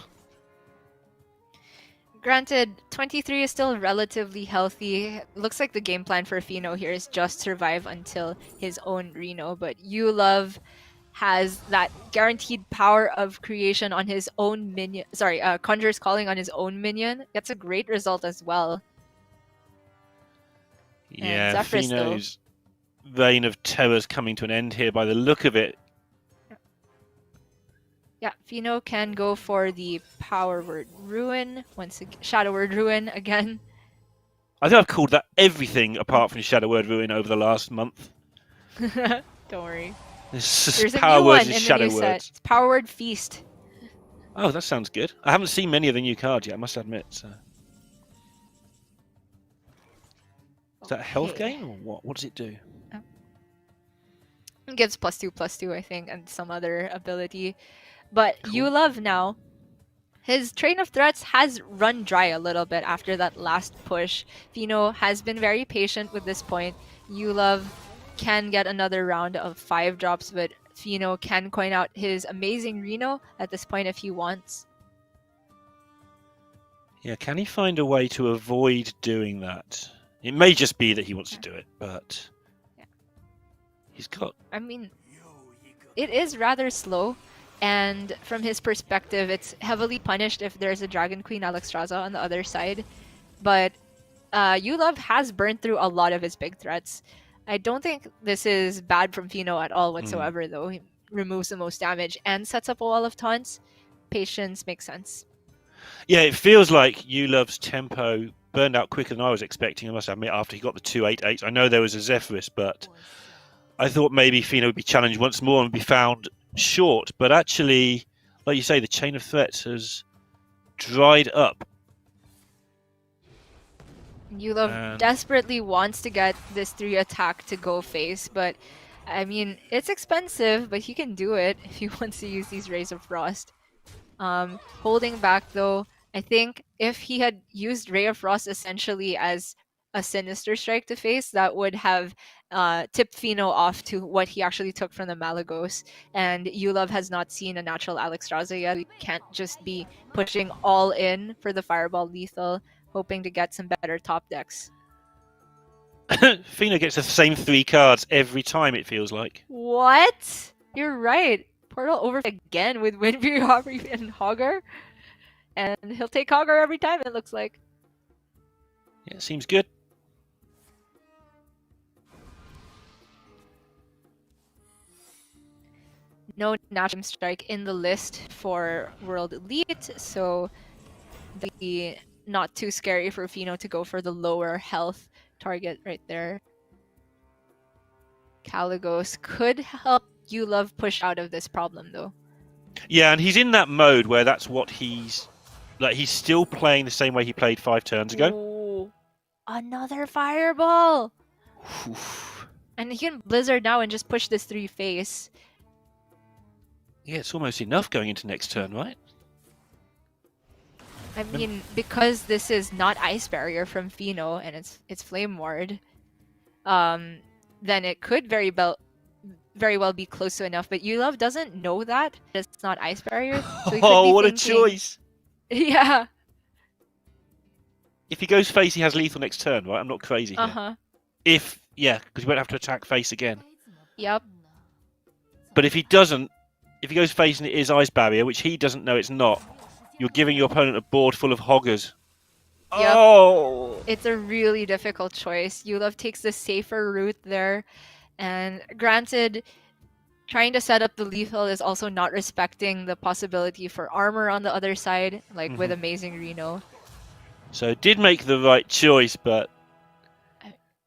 Granted, 23 is still relatively healthy. Looks like the game plan for Fino here is just survive until his own Reno, but Ulove has that guaranteed Power of Creation on his own minion. Conjurer's Calling on his own minion. Gets a great result as well. Yeah, Zephyrus, though. Fino's reign of terror's coming to an end here by the look of it. Yeah, Fino can go for the Power Word Ruin, once again, Shadow Word Ruin again. I think I've called that everything apart from Shadow Word Ruin over the last month. Don't worry. There's There's a power new words one and in the shadow new set. words. It's Power Word Feast. Oh, that sounds good. I haven't seen many of the new cards yet, I must admit. So. Is that a health Okay. gain or what? What does it do? It gives +2/+2, I think, and some other ability. But Cool. Yulov now, his train of threats has run dry a little bit after that last push. Fino has been very patient with this point. Yulov can get another round of 5 drops, but Fino can coin out his amazing Reno at this point if he wants. Yeah, can he find a way to avoid doing that? It may just be that he wants to do it, but he's got... I mean, it is rather slow, and from his perspective, it's heavily punished if there's a Dragon Queen Alexstrasza on the other side. But Yulov has burned through a lot of his big threats. I don't think this is bad from Fino at all whatsoever, though. He removes the most damage and sets up a wall of taunts. Patience makes sense. Yeah, it feels like Yulov's tempo burned out quicker than I was expecting, I must admit, after he got the 2/8/8. I know there was a Zephyrus, but I thought maybe Fino would be challenged once more and be found short. But actually, like you say, the chain of threats has dried up. Yulov desperately wants to get this 3 attack to go face, but I mean, it's expensive, but he can do it if he wants to use these Rays of Frost. Holding back though, I think if he had used Ray of Frost essentially as a Sinister Strike to face, that would have tipped Fino off to what he actually took from the Malagos. And Yulov has not seen a natural Alexstrasza yet. He can't just be pushing all in for the Fireball lethal, hoping to get some better top decks. Fino gets the same 3 cards every time, it feels like. What? You're right. Portal over again with Windfury, Hopper, and Hogger. And he'll take Hogger every time, it looks like. Yeah, it seems good. No natural strike in the list for World Elite, so the not too scary for Fino to go for the lower health target right there. Caligos could help Yulov push out of this problem though. Yeah, and he's in that mode where that's what he's still playing the same way he played 5 turns ago. Ooh, another fireball! Oof. And he can Blizzard now and just push this 3 face. Yeah, it's almost enough going into next turn, right? I mean, because this is not Ice Barrier from Fino and it's Flame Ward, then it could very well be close to enough. But Yulov doesn't know that it's not Ice Barrier. So he could be what thinking, a choice! Yeah. If he goes face, he has lethal next turn, right? I'm not crazy here. Because you won't have to attack face again. Yep. But if he doesn't, if he goes face and it is Ice Barrier, which he doesn't know it's not, you're giving your opponent a board full of Hoggers. Yep. Oh! It's a really difficult choice. Yulov takes the safer route there. And granted, trying to set up the lethal is also not respecting the possibility for armor on the other side, like with Amazing Reno. So it did make the right choice, but...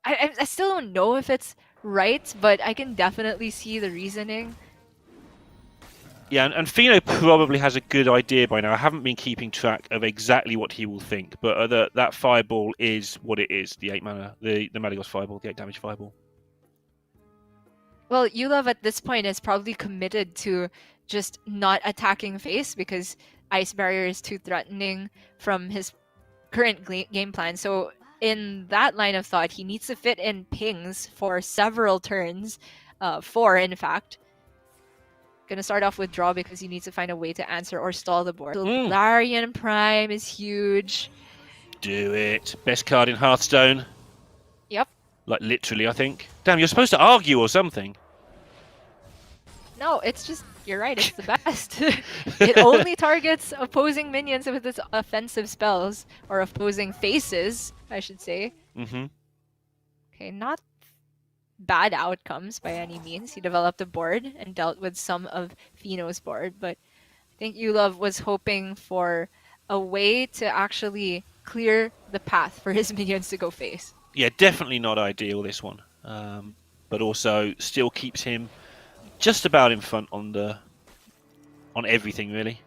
I still don't know if it's right, but I can definitely see the reasoning. Yeah, and Fino probably has a good idea by now. I haven't been keeping track of exactly what he will think, but that fireball is what it is, the 8 mana, the Malagos fireball, the 8 damage fireball. Well, Yulov at this point is probably committed to just not attacking face because Ice Barrier is too threatening from his current game plan. So in that line of thought, he needs to fit in pings for several turns, 4 in fact. Gonna start off with draw because he needs to find a way to answer or stall the board. Larian Prime is huge. Do it. Best card in Hearthstone. Yep. Like literally, I think. Damn, you're supposed to argue or something. No, it's just, you're right, it's the best. It only targets opposing minions with its offensive spells, or opposing faces, I should say. Mm-hmm. Okay, not bad outcomes by any means. He developed a board and dealt with some of Fino's board, but I think Yulov was hoping for a way to actually clear the path for his minions to go face. Yeah, definitely not ideal, this one. But also still keeps him just about in front on everything, really.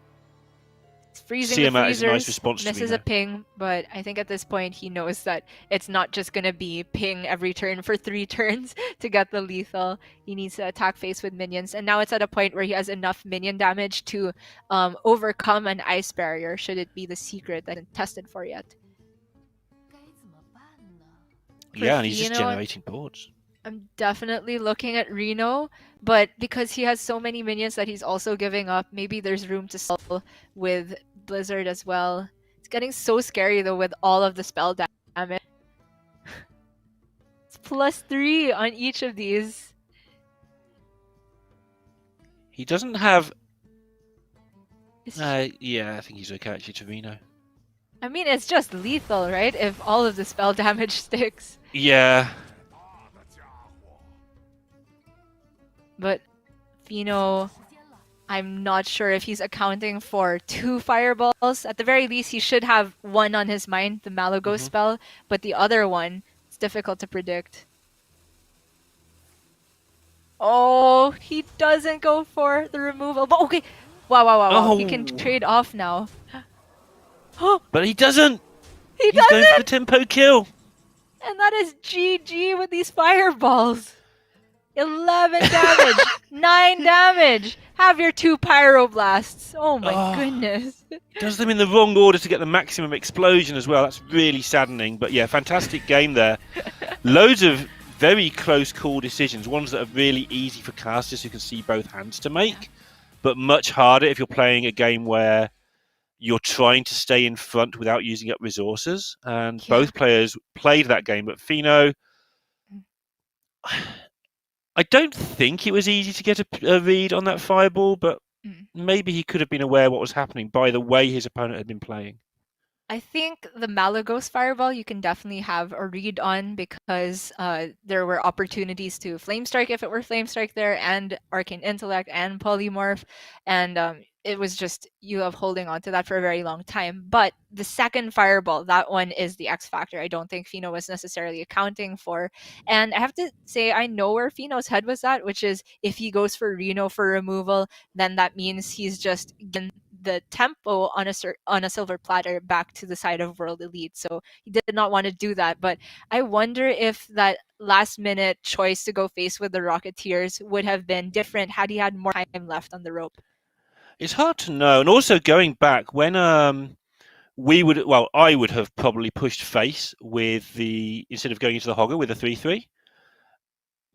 It's freezing the Siamat is a nice freezers, response to misses Vino. a ping, but I think at this point he knows that it's not just going to be ping every turn for 3 turns to get the lethal. He needs to attack face with minions, and now it's at a point where he has enough minion damage to overcome an ice barrier, should it be the secret that isn't tested for yet. Yeah, and he's just Fino, generating boards. I'm definitely looking at Reno, but because he has so many minions that he's also giving up, maybe there's room to sell with Blizzard as well. It's getting so scary though with all of the spell damage. It's +3 on each of these. He doesn't have... yeah, I think he's okay actually to Reno. I mean, it's just lethal, right? If all of the spell damage sticks. Yeah. But Fino, I'm not sure if he's accounting for 2 fireballs. At the very least, he should have one on his mind, the Malagos spell, but the other one, it's difficult to predict. Oh, he doesn't go for the removal. But okay. Wow. Oh. He can trade off now. But he doesn't! He's going for the tempo kill! And that is GG with these fireballs. 11 damage, 9 damage. Have your 2 pyroblasts. Oh my goodness. He does them in the wrong order to get the maximum explosion as well. That's really saddening. But yeah, fantastic game there. Loads of very close call decisions. Ones that are really easy for casters who can see both hands to make. But much harder if you're playing a game where you're trying to stay in front without using up resources. And both players played that game. But Fino... I don't think it was easy to get a read on that fireball, but maybe he could have been aware what was happening by the way his opponent had been playing. I think the Malagos fireball you can definitely have a read on because there were opportunities to Flame Strike if it were Flame Strike there, and Arcane Intellect and Polymorph, and it was just you of holding on to that for a very long time. But the second fireball, that one is the X factor. I don't think Fino was necessarily accounting for. And I have to say, I know where Fino's head was at, which is if he goes for Reno for removal, then that means he's just given the tempo on a silver platter back to the side of World Elite. So he did not want to do that. But I wonder if that last minute choice to go face with the Rocketeers would have been different had he had more time left on the rope. It's hard to know. And also going back, when I would have probably pushed face with instead of going into the Hogger with a 3-3.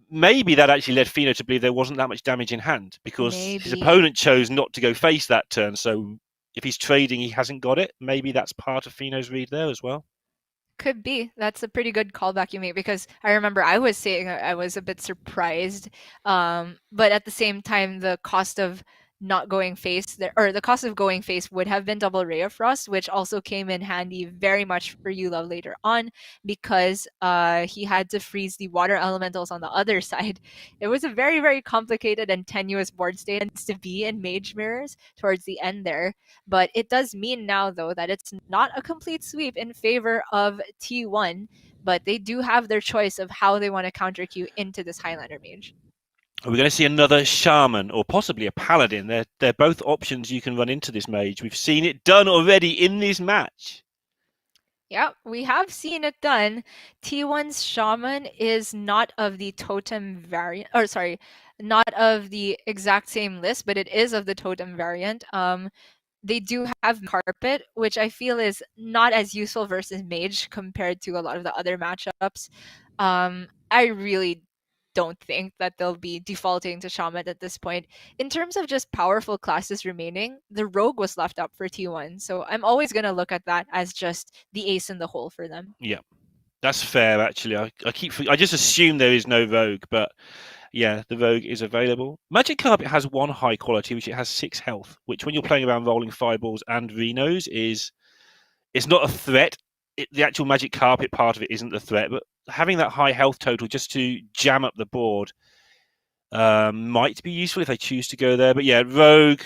Maybe that actually led Fino to believe there wasn't that much damage in hand because his opponent chose not to go face that turn. So if he's trading, he hasn't got it. Maybe that's part of Fino's read there as well. Could be. That's a pretty good callback you made because I remember I was saying I was a bit surprised. But at the same time, the cost of not going face there, or the cost of going face would have been double Ray of Frost, which also came in handy very much for Yula later on because he had to freeze the water elementals on the other side. It was a very, very complicated and tenuous board state to be in Mage Mirrors towards the end there. But it does mean now, though, that it's not a complete sweep in favor of T1, but they do have their choice of how they want to counter queue into this Highlander Mage. Are we going to see another Shaman or possibly a Paladin? They're both options you can run into this Mage. We've seen it done already in this match. Yeah, we have seen it done. T1's Shaman is not of the totem variant, not of the exact same list, but it is of the totem variant. They do have Carpet, which I feel is not as useful versus Mage compared to a lot of the other matchups. I really don't think that they'll be defaulting to Shaman at this point. In terms of just powerful classes remaining, the Rogue was left up for T1, so I'm always going to look at that as just the ace in the hole for them. Yeah, that's fair, actually. I just assume there is no Rogue, but yeah, the Rogue is available. Magic Carpet has one high quality, which it has 6 health, which when you're playing around rolling fireballs and Renos it's not a threat the actual magic carpet part of it isn't the threat, but having that high health total just to jam up the board might be useful if they choose to go there. But yeah, Rogue,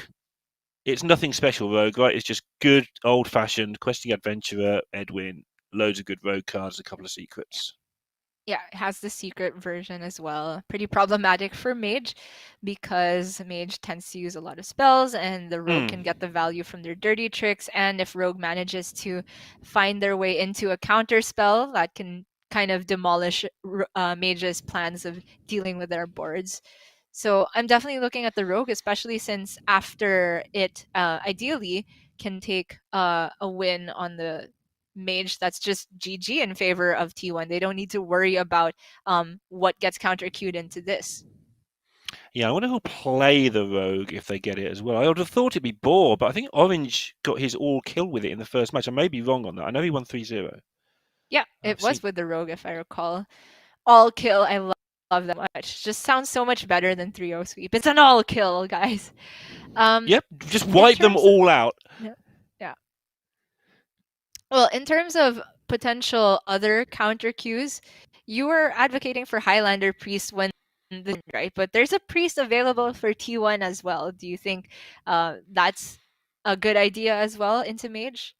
it's nothing special, Rogue, right? It's just good old-fashioned questing adventurer, Edwin, loads of good Rogue cards, a couple of secrets. Yeah, it has the secret version as well. Pretty problematic for Mage because Mage tends to use a lot of spells and the Rogue can get the value from their dirty tricks. And if Rogue manages to find their way into a counter spell, that can kind of demolish Mage's plans of dealing with their boards. So I'm definitely looking at the Rogue, especially since after it ideally can take a win on the Mage, that's just GG in favor of T1. They don't need to worry about what gets counter queued into this. Yeah, I wonder who'll play the Rogue if they get it as well. I would have thought it'd be Boar, but I think Orange got his all kill with it in the first match. I may be wrong on that. I know he won 3-0. Yeah, it was with the Rogue, if I recall. All kill, I love that much. Just sounds so much better than 3-0 sweep. It's an all kill, guys. Yep, just wipe them all out. Yeah. Well, in terms of potential other counter queues, you were advocating for Highlander Priest when right? But there's a Priest available for T1 as well. Do you think that's a good idea as well into Mage?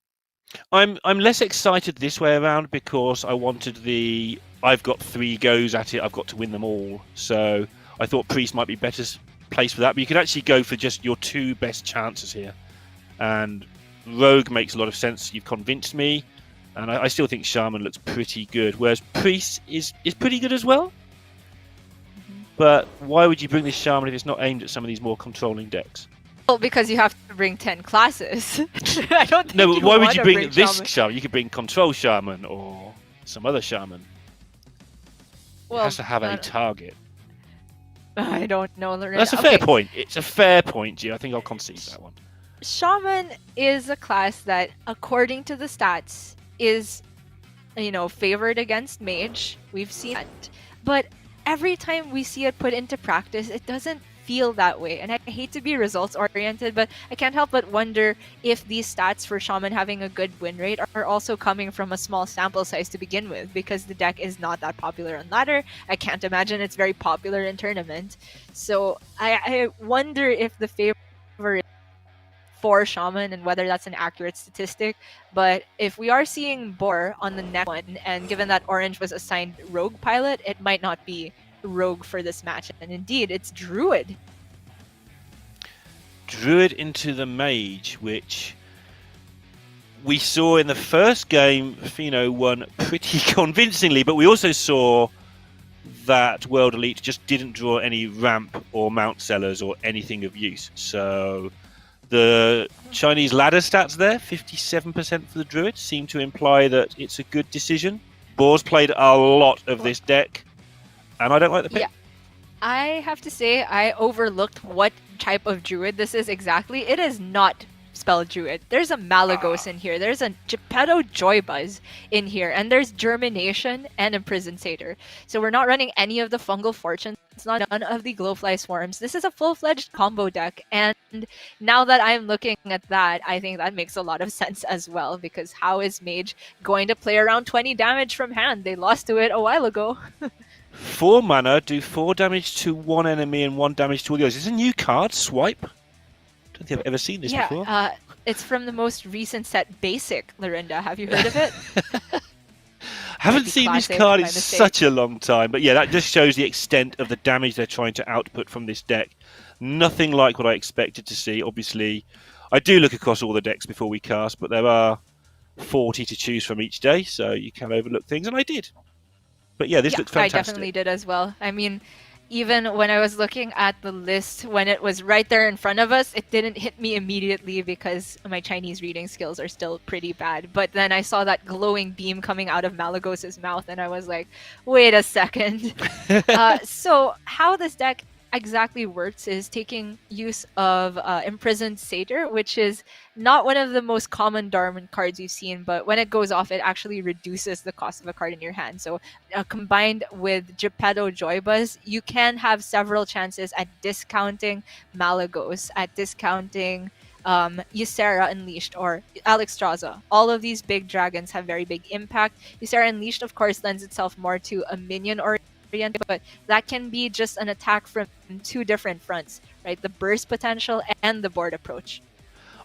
I'm less excited this way around because I wanted I've got 3 goes at it, I've got to win them all. So I thought Priest might be better placed for that, but you could actually go for just your 2 best chances here. And Rogue makes a lot of sense. You've convinced me, and I still think Shaman looks pretty good, whereas Priest is pretty good as well. But why would you bring this Shaman if it's not aimed at some of these more controlling decks? Well, because you have to bring 10 classes. I don't think No, but why would you bring this Shaman? Shaman? You could bring Control Shaman or some other Shaman. Well, it has to have a target. I don't know, Lorena. That's a fair point. It's a fair point, G. I think I'll concede that one. Shaman is a class that, according to the stats, is, favored against Mage. We've seen that. But every time we see it put into practice, it doesn't feel that way. And I hate to be results oriented, but I can't help but wonder if these stats for Shaman having a good win rate are also coming from a small sample size to begin with, because the deck is not that popular on ladder. I can't imagine it's very popular in tournament. So I wonder if the favor for Shaman and whether that's an accurate statistic. But if we are seeing Boar on the next one, and given that Orange was assigned Rogue pilot, it might not be Rogue for this match. And indeed, it's Druid. Druid into the Mage, which we saw in the first game, Fino won pretty convincingly, but we also saw that World Elite just didn't draw any ramp or mount sellers or anything of use. So the Chinese ladder stats there, 57% for the Druid, seem to imply that it's a good decision. Boar's played a lot of this deck, and I don't like the pick. Yeah. I have to say, I overlooked what type of Druid this is exactly. It is not spelled Druid. There's a Malagos in here. There's a Geppetto Joybuzz in here. And there's Germination and Imprisoned Satyr. So we're not running any of the Fungal Fortunes. It's not none of the Glowfly Swarms. This is a full-fledged combo deck. And now that I'm looking at that, I think that makes a lot of sense as well. Because how is Mage going to play around 20 damage from hand? They lost to it a while ago. 4 mana, do 4 damage to one enemy and 1 damage to all the others. It's a new card, Swipe. I don't think I've ever seen this before. It's from the most recent set, Basic, Lorinda. Have you heard of it? Haven't seen this card in such a long time. But yeah, that just shows the extent of the damage they're trying to output from this deck. Nothing like what I expected to see. Obviously, I do look across all the decks before we cast, but there are 40 to choose from each day, so you can overlook things, and I did. But yeah, this looks fantastic. I definitely did as well. I mean, even when I was looking at the list, when it was right there in front of us, it didn't hit me immediately because my Chinese reading skills are still pretty bad. But then I saw that glowing beam coming out of Malagos' mouth, and I was like, wait a second. So how this deck exactly works is taking use of Imprisoned Satyr, which is not one of the most common dormant cards you've seen, but when it goes off, it actually reduces the cost of a card in your hand. So combined with Geppetto Joybuzz, you can have several chances at discounting Malagos, at discounting Ysera Unleashed or Alexstrasza. All of these big dragons have very big impact. Ysera Unleashed, of course, lends itself more to a minion oriented, but that can be just an attack from two different fronts, right? The burst potential and the board approach.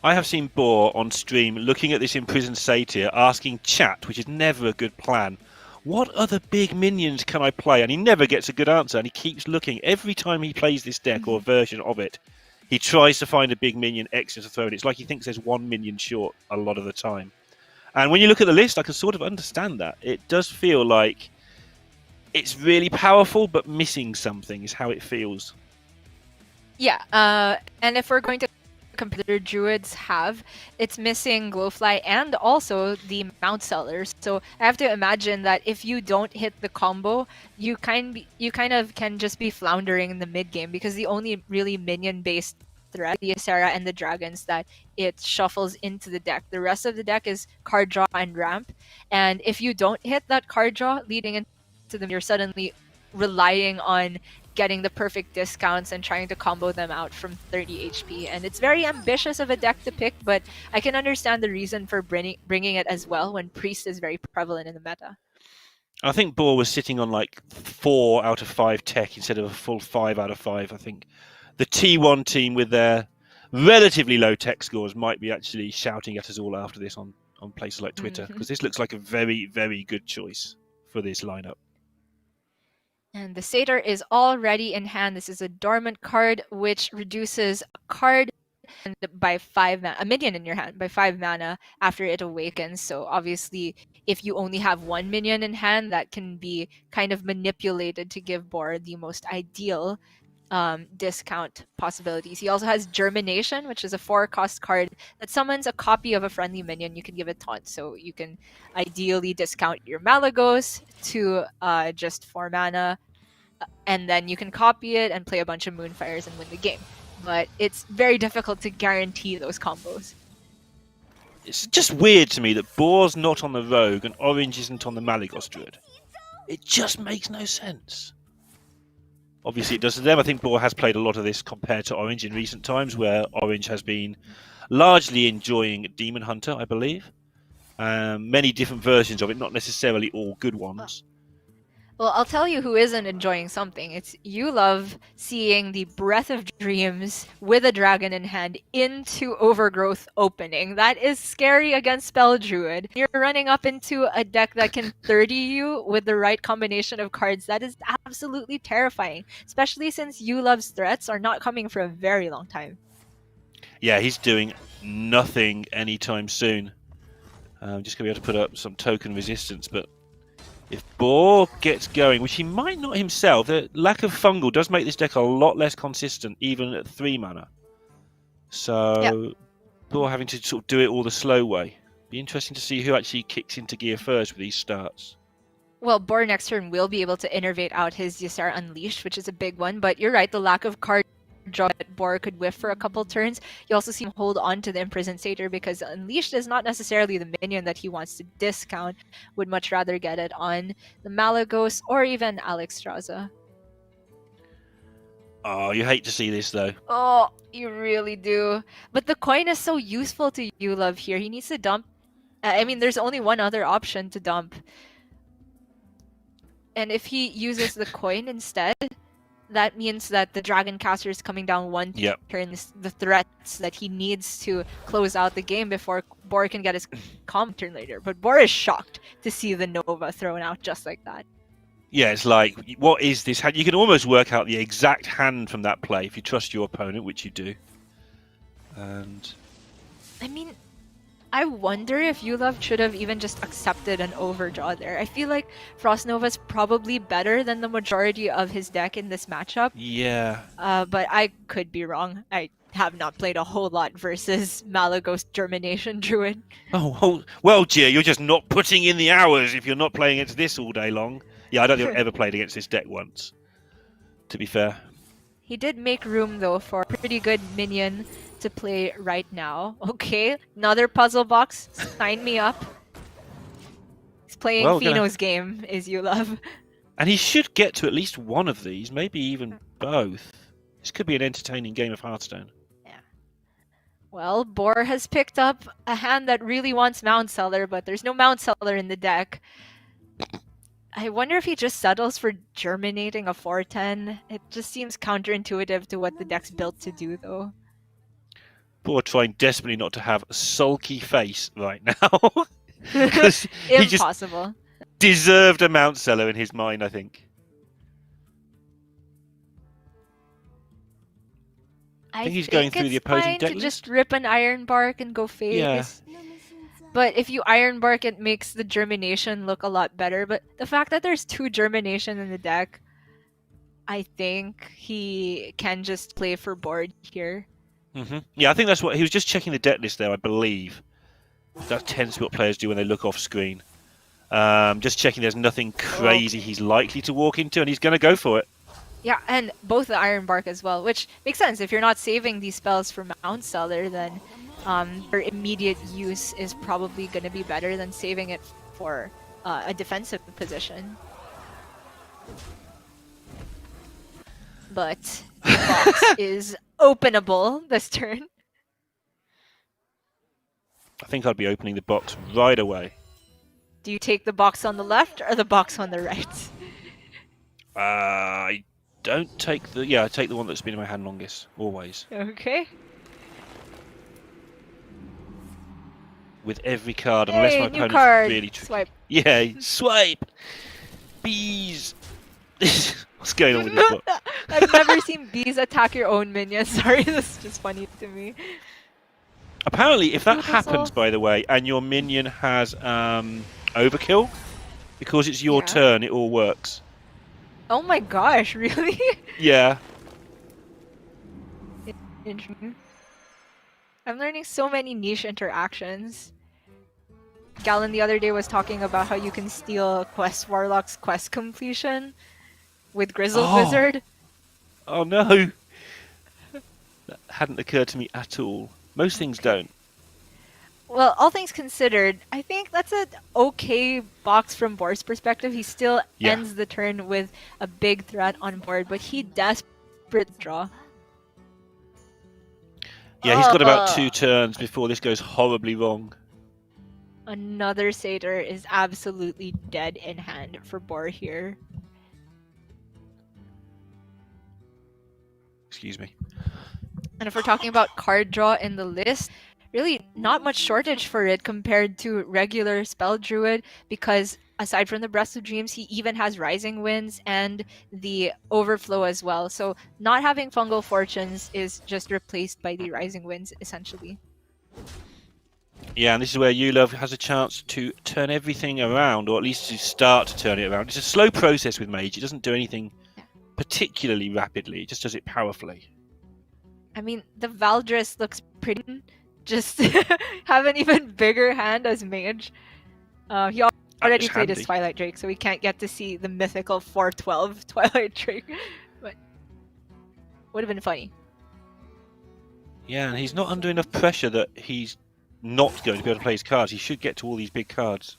I have seen Boar on stream looking at this imprisoned satyr, asking chat, which is never a good plan, what other big minions can I play? And he never gets a good answer, and he keeps looking. Every time he plays this deck or a version of it, he tries to find a big minion extra to throw in. It's like he thinks there's one minion short a lot of the time. And when you look at the list, I can sort of understand that. It does feel like it's really powerful, but missing something is how it feels. Yeah, and if we're going to compare druids have, it's missing Glowfly and also the Mount Sellers. So I have to imagine that if you don't hit the combo, you kind of can just be floundering in the mid game, because the only really minion based threat, the Ysera and the dragons that it shuffles into the deck. The rest of the deck is card draw and ramp, and if you don't hit that card draw leading into them, you're suddenly relying on getting the perfect discounts and trying to combo them out from 30 HP. And it's very ambitious of a deck to pick, but I can understand the reason for bringing it as well when Priest is very prevalent in the meta. I think Boar was sitting on like 4 out of 5 tech instead of a full 5 out of 5. I think the T1 team with their relatively low tech scores might be actually shouting at us all after this on places like Twitter, because this looks like a very, very good choice for this lineup. And the Satyr is already in hand. This is a dormant card, which reduces a card by 5 mana, a minion in your hand by 5 mana after it awakens. So obviously, if you only have one minion in hand, that can be kind of manipulated to give Boar the most ideal discount possibilities. He also has Germination, which is a 4-cost card that summons a copy of a friendly minion. You can give it taunt, so you can ideally discount your Malagos to just 4 mana, and then you can copy it and play a bunch of Moonfires and win the game. But it's very difficult to guarantee those combos. It's just weird to me that Boar's not on the Rogue and Orange isn't on the Malagos Druid. It just makes no sense. Obviously it does to them. I think Boar has played a lot of this compared to Orange in recent times, where Orange has been largely enjoying Demon Hunter, I believe. Many different versions of it, not necessarily all good ones. Well, I'll tell you who isn't enjoying something. It's you love seeing the Breath of Dreams with a dragon in hand into Overgrowth opening. That is scary against Spell Druid. You're running up into a deck that can 30 you with the right combination of cards. That is absolutely terrifying, especially since you love's threats are not coming for a very long time. Yeah, he's doing nothing anytime soon. Just going to be able to put up some token resistance, but if Boar gets going, which he might not himself, the lack of fungal does make this deck a lot less consistent, even at 3 mana. So, Boar having to sort of do it all the slow way. Be interesting to see who actually kicks into gear first with these starts. Well, Boar next turn will be able to innervate out his Ysera Unleashed, which is a big one, but you're right, the lack of card draw that Boar could whiff for a couple turns. You also see him hold on to the Imprisoned Satyr because Unleashed is not necessarily the minion that he wants to discount. Would much rather get it on the Malagos or even Alexstrasza. Oh, you hate to see this though. Oh, you really do. But the coin is so useful to you, Love, here. He needs to dump. I mean, there's only one other option to dump. And if he uses the coin instead, that means that the Dragon Caster is coming down one turn. The threats that he needs to close out the game before Boar can get his comp turn later. But Boar is shocked to see the Nova thrown out just like that. Yeah, it's like, what is this? You can almost work out the exact hand from that play if you trust your opponent, which you do. And I mean, I wonder if Yulov should have even just accepted an overdraw there. I feel like Frost Nova's probably better than the majority of his deck in this matchup. Yeah. But I could be wrong. I have not played a whole lot versus Malagos Germination Druid. Oh, well, Gia, you're just not putting in the hours if you're not playing against this all day long. Yeah, I don't think I've ever played against this deck once, to be fair. He did make room, though, for a pretty good minion to play right now. Okay, another puzzle box. Sign me up. He's playing Fino's game, is you love. And he should get to at least one of these, maybe even both. This could be an entertaining game of Hearthstone. Yeah. Well, Boar has picked up a hand that really wants Mount Seller, but there's no Mount Seller in the deck. I wonder if he just settles for germinating a 4/10. It just seems counterintuitive to what the deck's built to do, though. Poor trying desperately not to have a sulky face right now. Because he just Impossible. deserved a Mount Seller in his mind, I think. I think he's going through the opposing deck to list. just rip an Iron Bark and go face. Yeah. But if you Iron Bark, it makes the germination look a lot better. But the fact that there's 2 germination in the deck, I think he can just play for board here. Yeah, I think that's what he was just checking the deck list there, I believe. That tends to be what players do when they look off screen. Just checking there's nothing crazy he's likely to walk into, and he's going to go for it. Yeah, and both the Iron Bark as well, which makes sense. If you're not saving these spells for Mount Seller, then their immediate use is probably going to be better than saving it for a defensive position. But the box is openable this turn. I think I'd be opening the box right away. Do you take the box on the left or the box on the right? I don't take the... Yeah, I take the one that's been in my hand longest, always. Okay. With every card, unless my opponent's really tricky. Swipe. Yeah, swipe! Bees! What's going on with this book? I've never seen bees attack your own minions. Sorry, this is just funny to me. Apparently, if that happens, by the way, and your minion has overkill, because it's your turn, it all works. Oh my gosh, really? Yeah. Interesting. I'm learning so many niche interactions. Galen the other day was talking about how you can steal Quest Warlock's quest completion with Grizzled Wizard. Oh no! That hadn't occurred to me at all. Most things don't. Well, all things considered, I think that's an okay box from Bor's perspective. He still ends the turn with a big threat on board, but he desperate draw. Yeah, he's got about 2 turns before this goes horribly wrong. Another Satyr is absolutely dead in hand for Bor here. Excuse me. And if we're talking about card draw in the list, really not much shortage for it compared to regular Spell Druid, because aside from the Breath of Dreams, he even has Rising Winds and the Overflow as well. So not having Fungal Fortunes is just replaced by the Rising Winds, essentially. Yeah, and this is where Yulov has a chance to turn everything around, or at least to start to turn it around. It's a slow process with Mage. It doesn't do anything particularly rapidly. It just does it powerfully. I mean, the Valdris looks pretty. Just have an even bigger hand as Mage. He already played his Twilight Drake, so we can't get to see the mythical 4/12 Twilight Drake. But would have been funny. Yeah, and he's not under enough pressure that he's not going to be able to play his cards. He should get to all these big cards.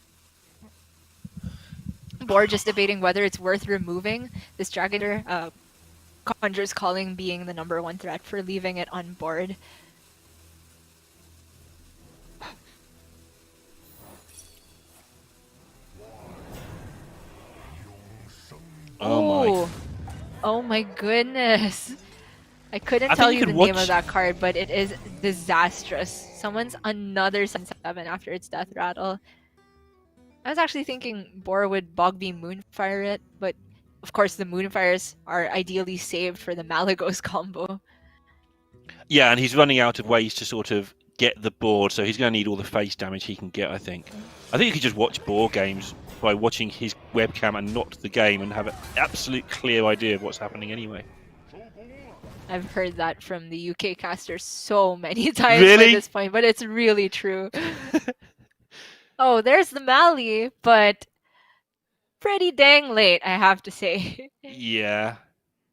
Bor just debating whether it's worth removing this Dragon. Conjure's Calling being the #1 threat for leaving it on board. Oh my goodness. I couldn't tell you the name of that card, but it is disastrous. Summons another 7/7 after its death rattle. I was actually thinking Bor would Bogby Moonfire it, but of course the Moonfires are ideally saved for the Malagos combo. Yeah, and he's running out of ways to sort of get the board, so he's going to need all the face damage he can get, I think. I think you could just watch board games by watching his webcam and not the game and have an absolute clear idea of what's happening anyway. I've heard that from the UK casters so many times at this point, but it's really true. Oh, there's the Mali, but pretty dang late, I have to say. Yeah.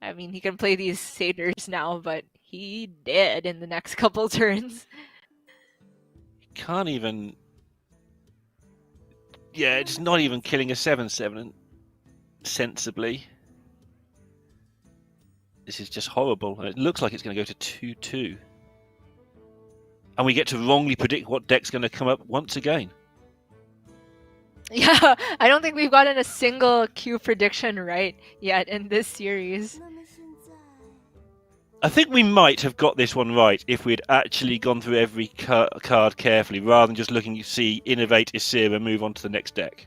I mean, he can play these Satyrs now, but he did in the next couple turns. Can't even... Yeah, it's not even killing a 7/7 sensibly. This is just horrible. And it looks like it's going to go to 2/2. And we get to wrongly predict what deck's going to come up once again. Yeah, I don't think we've gotten a single Q prediction right yet in this series. I think we might have got this one right if we'd actually gone through every card carefully, rather than just looking to see Innovate, Isira, move on to the next deck.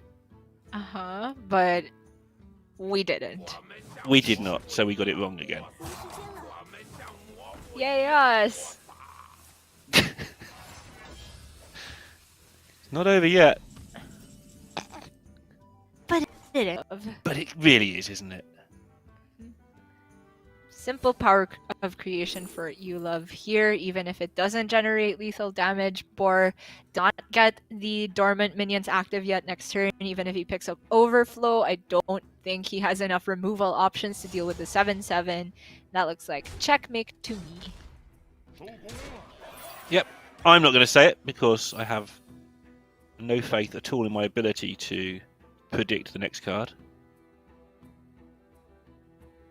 But we didn't. We did not, so we got it wrong again. Yay us! Not over yet. But it is. But it really is, isn't it? Simple power of creation for you love here, even if it doesn't generate lethal damage. Bor not get the dormant minions active yet next turn, even if he picks up Overflow. I don't think he has enough removal options to deal with the 7/7. That looks like checkmate to me. Yep. I'm not going to say it because I have no faith at all in my ability to predict the next card.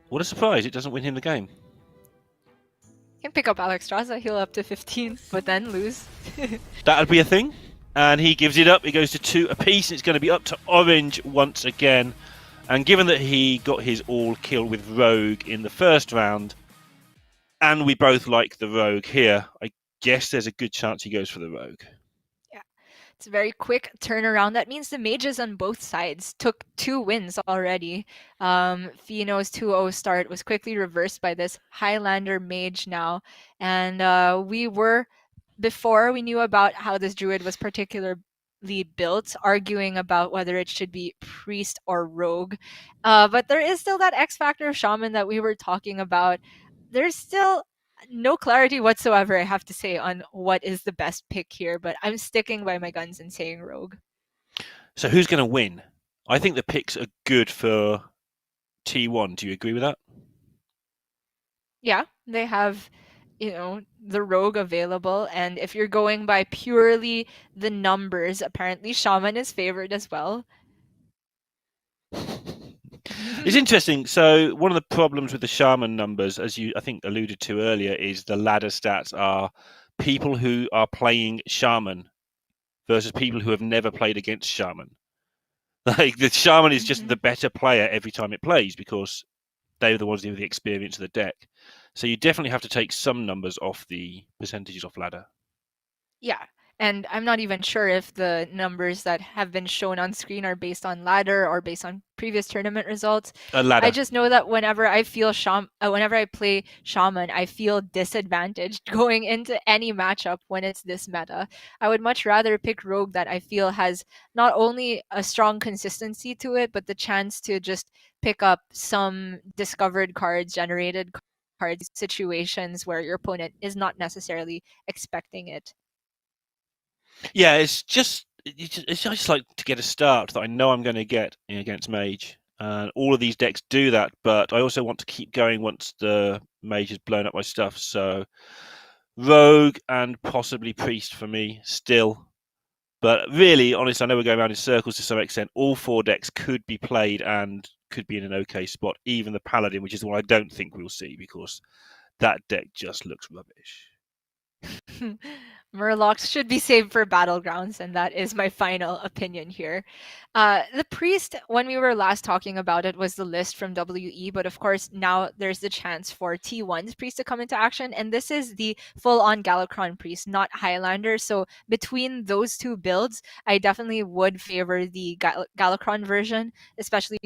What a surprise, it doesn't win him the game. Can pick up Alexstrasza, heal up to 15, but then lose. That'd be a thing. And he gives it up. He goes to 2 apiece. It's going to be up to Orange once again. And given that he got his all kill with Rogue in the first round, and we both like the Rogue here, I guess there's a good chance he goes for the Rogue. It's a very quick turnaround. That means the mages on both sides took 2 wins already. Fino's 2-0 start was quickly reversed by this Highlander mage now. And before we knew about how this druid was particularly built, arguing about whether it should be priest or rogue. But there is still that X factor of shaman that we were talking about. There's still no clarity whatsoever, I have to say, on what is the best pick here, but I'm sticking by my guns and saying rogue. So who's going to win? I think the picks are good for T1. Do you agree with that? Yeah, they have, the rogue available, and if you're going by purely the numbers, apparently shaman is favored as well. It's interesting. So one of the problems with the shaman numbers, as you I think alluded to earlier, is the ladder stats are people who are playing shaman versus people who have never played against shaman. Like the shaman is just the better player every time it plays because they're the ones with the experience of the deck. So you definitely have to take some numbers off the percentages off ladder. Yeah. And I'm not even sure if the numbers that have been shown on screen are based on ladder or based on previous tournament results. Ladder. I just know that whenever I play shaman, I feel disadvantaged going into any matchup when it's this meta. I would much rather pick rogue that I feel has not only a strong consistency to it, but the chance to just pick up some discovered cards, generated cards, situations where your opponent is not necessarily expecting it. Yeah, it's just like to get a start that I know I'm going to get against Mage. And all of these decks do that, but I also want to keep going once the Mage has blown up my stuff. So Rogue and possibly Priest for me still. But really, honestly, I know we're going around in circles to some extent. All 4 decks could be played and could be in an okay spot. Even the Paladin, which is the one I don't think we'll see because that deck just looks rubbish. Murlocs should be saved for Battlegrounds, and that is my final opinion here. The Priest, when we were last talking about it, was the list from WE, but of course now there's the chance for T1's Priest to come into action, and this is the full-on Galakron Priest, not Highlander. So between those 2 builds, I definitely would favor the Galakron version, especially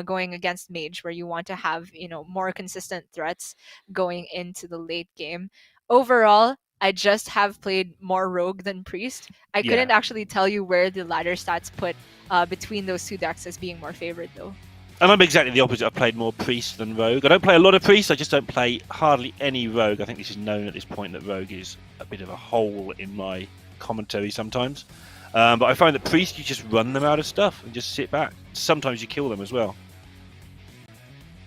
going against Mage, where you want to have more consistent threats going into the late game. Overall, I just have played more Rogue than Priest. I couldn't actually tell you where the ladder stats put between those 2 decks as being more favored, though. And I'm exactly the opposite. I've played more Priest than Rogue. I don't play a lot of Priest. I just don't play hardly any Rogue. I think this is known at this point that Rogue is a bit of a hole in my commentary sometimes. But I find that Priest, you just run them out of stuff and just sit back. Sometimes you kill them as well.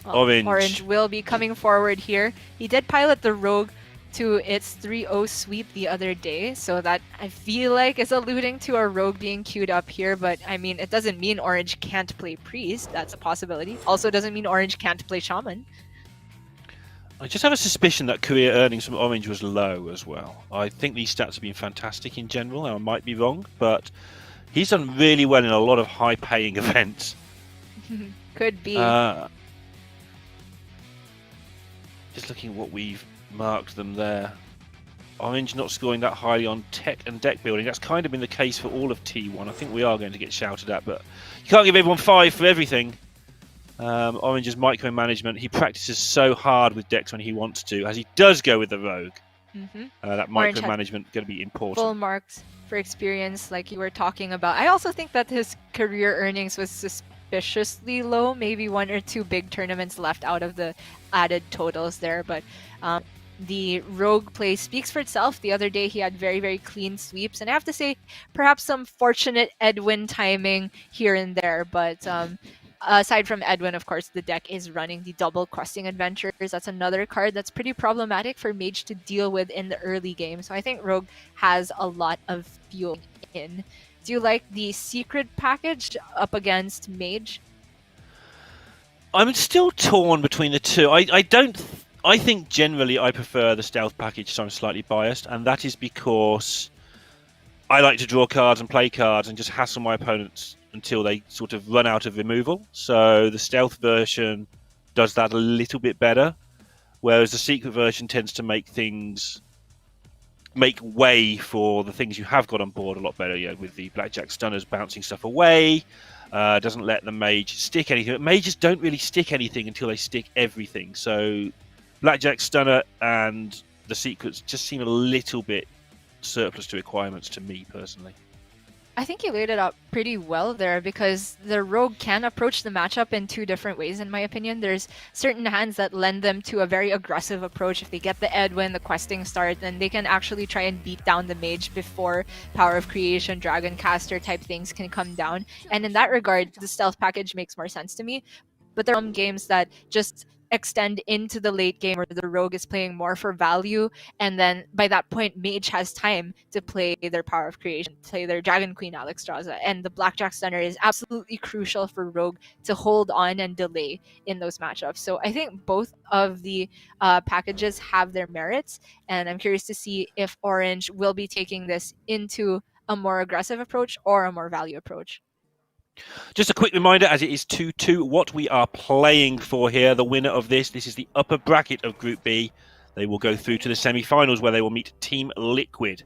Orange will be coming forward here. He did pilot the Rogue to its 3-0 sweep the other day, so that I feel like is alluding to a rogue being queued up here, but I mean, it doesn't mean Orange can't play Priest. That's a possibility. Also doesn't mean Orange can't play Shaman. I just have a suspicion that career earnings from Orange was low as well. I think these stats have been fantastic in general, and I might be wrong, but he's done really well in a lot of high-paying events. Could be. Just looking at what we've marked them there. Orange not scoring that highly on tech and deck building. That's kind of been the case for all of T1. I think we are going to get shouted at, but you can't give everyone 5 for everything. Orange's micromanagement. He practices so hard with decks when he wants to, as he does go with the rogue. That micromanagement going to be important. Full marks for experience, like you were talking about. I also think that his career earnings was suspiciously low. Maybe 1 or 2 big tournaments left out of the added totals there, but the rogue play speaks for itself. The other day he had very, very clean sweeps, and I have to say perhaps some fortunate Edwin timing here and there, but aside from Edwin, of course, the deck is running the double questing adventures. That's another card that's pretty problematic for Mage to deal with in the early game, so I think rogue has a lot of fuel in. Do you like the secret package up against Mage? I'm still torn between the two. I think generally I prefer the stealth package, so I'm slightly biased, and that is because I like to draw cards and play cards and just hassle my opponents until they sort of run out of removal. So the stealth version does that a little bit better, whereas the secret version tends to make way for the things you have got on board a lot better. Yeah, with the blackjack stunners bouncing stuff away. Doesn't let the mage stick anything. Mages don't really stick anything until they stick everything. So blackjack stunner and the secrets just seem a little bit surplus to requirements to me personally. I think you laid it out pretty well there, because the rogue can approach the matchup in 2 different ways, in my opinion. There's certain hands that lend them to a very aggressive approach. If they get the Edwin, the questing start, then they can actually try and beat down the mage before Power of Creation, Dragon Caster type things can come down. And in that regard, the stealth package makes more sense to me. But there are some games that just extend into the late game where the rogue is playing more for value, and then by that point Mage has time to play their Power of Creation, play their Dragon Queen Alexstrasza, and the blackjack stunner is absolutely crucial for rogue to hold on and delay in those matchups. So I think both of the packages have their merits, and I'm curious to see if Orange will be taking this into a more aggressive approach or a more value approach. Just a quick reminder, as it is 2-2, what we are playing for here. The winner of this is the upper bracket of Group B. They will go through to the semi-finals where they will meet Team Liquid.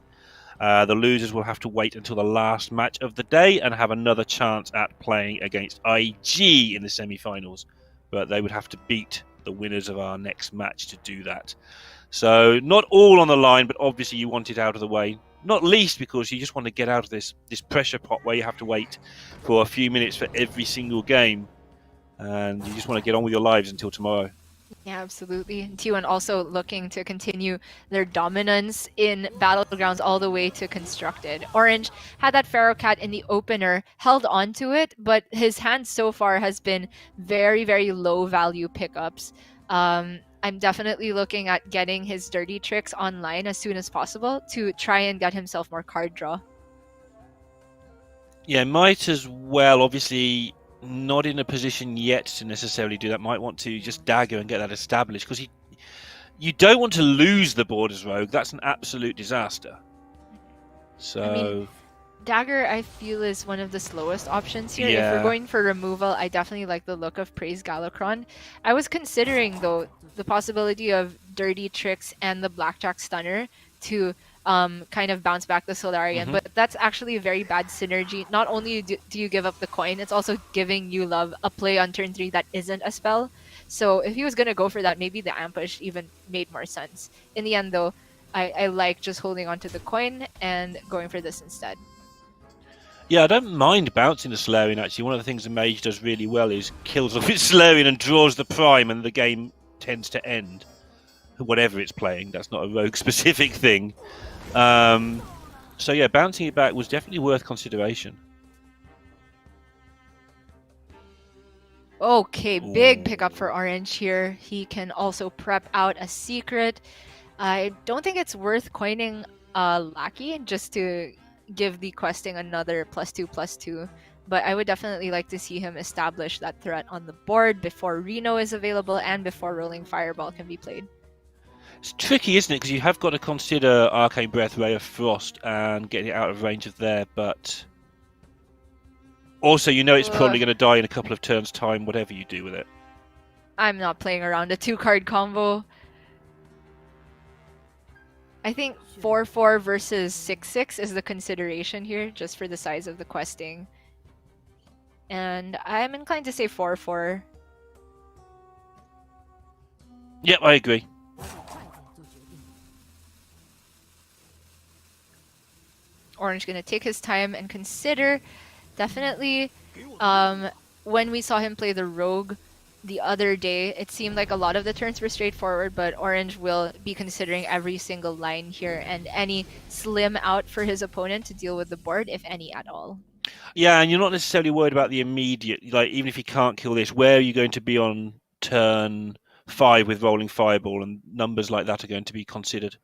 The losers will have to wait until the last match of the day and have another chance at playing against IG in the semi-finals. But they would have to beat the winners of our next match to do that. So not all on the line, but obviously you want it out of the way. Not least because you just want to get out of this pressure pot where you have to wait for a few minutes for every single game. And you just want to get on with your lives until tomorrow. Yeah, absolutely. T1 also looking to continue their dominance in Battlegrounds all the way to Constructed. Orange had that Pharaoh Cat in the opener, held on to it, but his hand so far has been very, very low value pickups. I'm definitely looking at getting his dirty tricks online as soon as possible to try and get himself more card draw. Yeah, might as well. Obviously not in a position yet to necessarily do that. Might want to just dagger and get that established, because you don't want to lose the Borders Rogue. That's an absolute disaster. So dagger, I feel, is one of the slowest options here. Yeah. If we're going for removal, I definitely like the look of Praise Galakron. I was considering, though, the possibility of Dirty Tricks and the Blackjack Stunner to kind of bounce back the Solarian, but that's actually a very bad synergy. Not only do you give up the coin, it's also giving you love a play on turn 3 that isn't a spell. So if he was going to go for that, maybe the ambush even made more sense. In the end, though, I like just holding onto the coin and going for this instead. Yeah, I don't mind bouncing the Solarian, actually. One of the things the Mage does really well is kills off its Solarian and draws the Prime, and the game tends to end. Whatever it's playing, that's not a rogue-specific thing. So yeah, bouncing it back was definitely worth consideration. Okay, big pickup for Orange here. He can also prep out a secret. I don't think it's worth coining a Lackey just to give the questing another +2/+2, but I would definitely like to see him establish that threat on the board before Reno is available and before Rolling Fireball can be played. It's tricky, isn't it? Because you have got to consider Arcane Breath, Ray of Frost, and getting it out of range of there, but also you know it's probably going to die in a couple of turns' time, whatever you do with it. I'm not playing around a 2-card combo. I think 4-4 versus 6-6 is the consideration here, just for the size of the questing. And I'm inclined to say 4-4. Yep, I agree. Orange going to take his time and consider. Definitely, when we saw him play the Rogue the other day, it seemed like a lot of the turns were straightforward, but Orange will be considering every single line here and any slim out for his opponent to deal with the board, if any at all. Yeah, and you're not necessarily worried about the immediate, like even if he can't kill this, where are you going to be on turn 5 with rolling fireball, and numbers like that are going to be considered.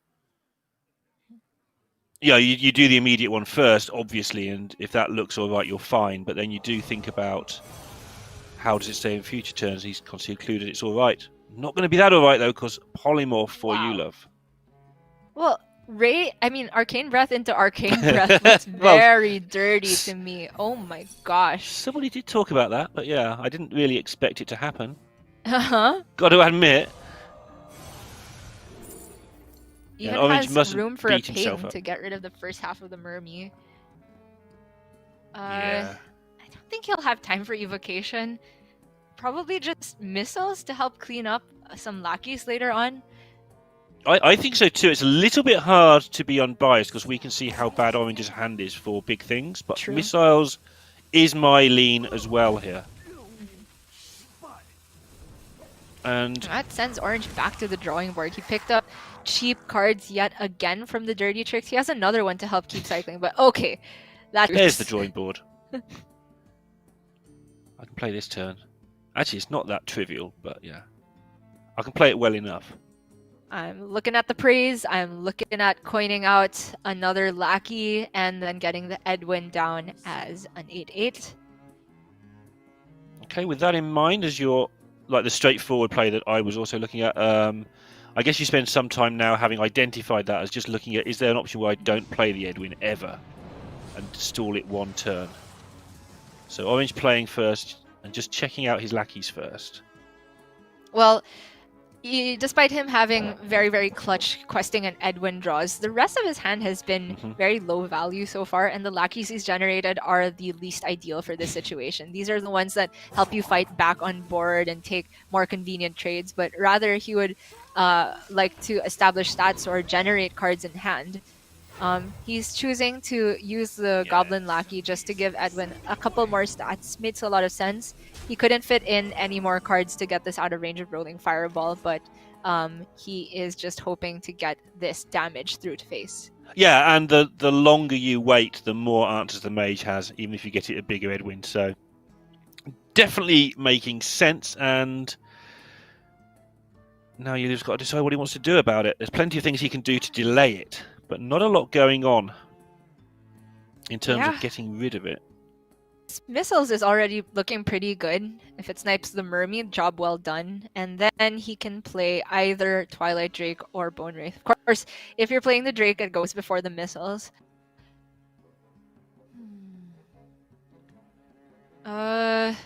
Yeah, you do the immediate one first, obviously, and if that looks all right, you're fine. But then you do think about how does it stay in future turns. He's concluded it's all right. Not going to be that all right, though, because polymorph for you, love. Well, Arcane Breath into Arcane Breath looks very dirty to me. Oh my gosh. Somebody did talk about that, but yeah, I didn't really expect it to happen. Uh-huh. Got to admit. Even has room for a pain to get rid of the first half of the Mermy. Yeah. I don't think he'll have time for evocation. Probably just missiles to help clean up some lackeys later on. I think so too. It's a little bit hard to be unbiased because we can see how bad Orange's hand is for big things, but True. Missiles is my lean as well here. And that sends Orange back to the drawing board. He picked up cheap cards yet again from the dirty tricks. He has another one to help keep cycling, but okay. There's the drawing board. I can play this turn. Actually, it's not that trivial, but yeah. I can play it well enough. I'm looking at the praise. I'm looking at coining out another lackey and then getting the Edwin down as an 8/8. Okay, with that in mind, as your like the straightforward play that I was also looking at, I guess you spend some time now having identified that as just looking at, is there an option where I don't play the Edwin ever and stall it one turn? So Orange playing first and just checking out his lackeys first. Well, despite him having very, very clutch questing and Edwin draws, the rest of his hand has been very low value so far, and the lackeys he's generated are the least ideal for this situation. These are the ones that help you fight back on board and take more convenient trades, but rather he would like to establish stats or generate cards in hand. He's choosing to use the Goblin Lackey just to give Edwin a couple more stats. Makes a lot of sense. He couldn't fit in any more cards to get this out of range of Rolling Fireball, but he is just hoping to get this damage through to face. Yeah, and the longer you wait, the more answers the Mage has, even if you get it a bigger Edwin. So definitely making sense, and now you've just got to decide what he wants to do about it. There's plenty of things he can do to delay it, but not a lot going on in terms of getting rid of it. Missiles is already looking pretty good. If it snipes the Mermy, job well done. And then he can play either Twilight Drake or Bone Wraith. Of course, if you're playing the Drake, it goes before the missiles. Man,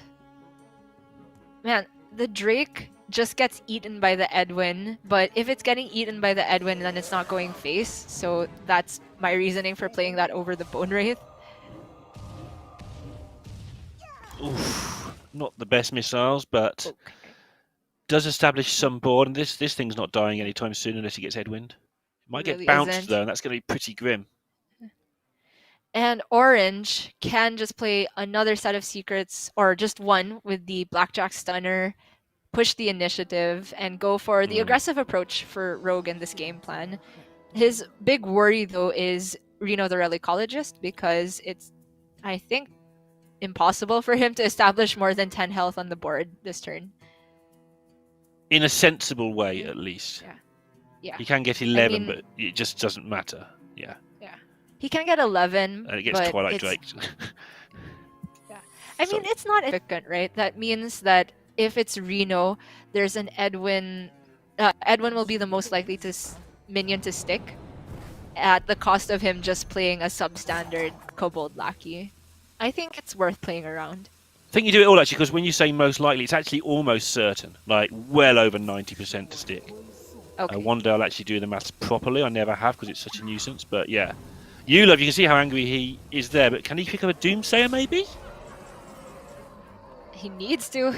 the Drake just gets eaten by the Edwin, but if it's getting eaten by the Edwin, then it's not going face. So that's my reasoning for playing that over the Bone Wraith. Oof, not the best missiles, but does establish some board, and this thing's not dying anytime soon unless he gets Edwin. It might get bounced though, and that's going to be pretty grim. And Orange can just play another set of secrets, or just one with the Blackjack Stunner, push the initiative, and go for the aggressive approach for Rogue in this game plan. His big worry, though, is Reno the Relicologist, because it's, I think, impossible for him to establish more than 10 health on the board this turn. In a sensible way, at least. Yeah. He can get 11, but it just doesn't matter. Yeah. He can get 11, and it gets Twilight Drake. I mean, it's not significant, right? That means that if it's Reno, there's an Edwin Edwin will be the most likely minion to stick at the cost of him just playing a substandard Kobold Lackey. I think it's worth playing around. I think you do it all actually, because when you say most likely, it's actually almost certain, like well over 90% to stick. Okay. One day I'll actually do the maths properly. I never have because it's such a nuisance. But yeah, you can see how angry he is there. But can he pick up a Doomsayer maybe? He needs to.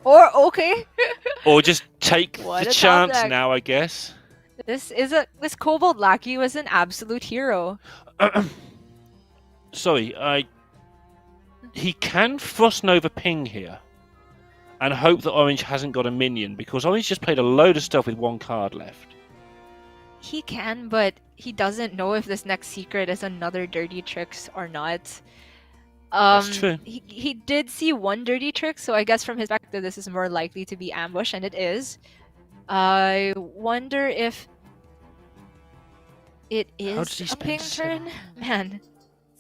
Or okay. Or just take What the a chance top deck. now, I guess. This Kobold Lackey was an absolute hero. Sorry, he can Frost Nova ping here and hope that Orange hasn't got a minion, because Orange just played a load of stuff with one card left. He can, but he doesn't know if this next secret is another Dirty Tricks or not. That's true. He did see one Dirty Trick, so I guess from his perspective this is more likely to be ambush, and it is. I wonder if it is a ping turn? Man.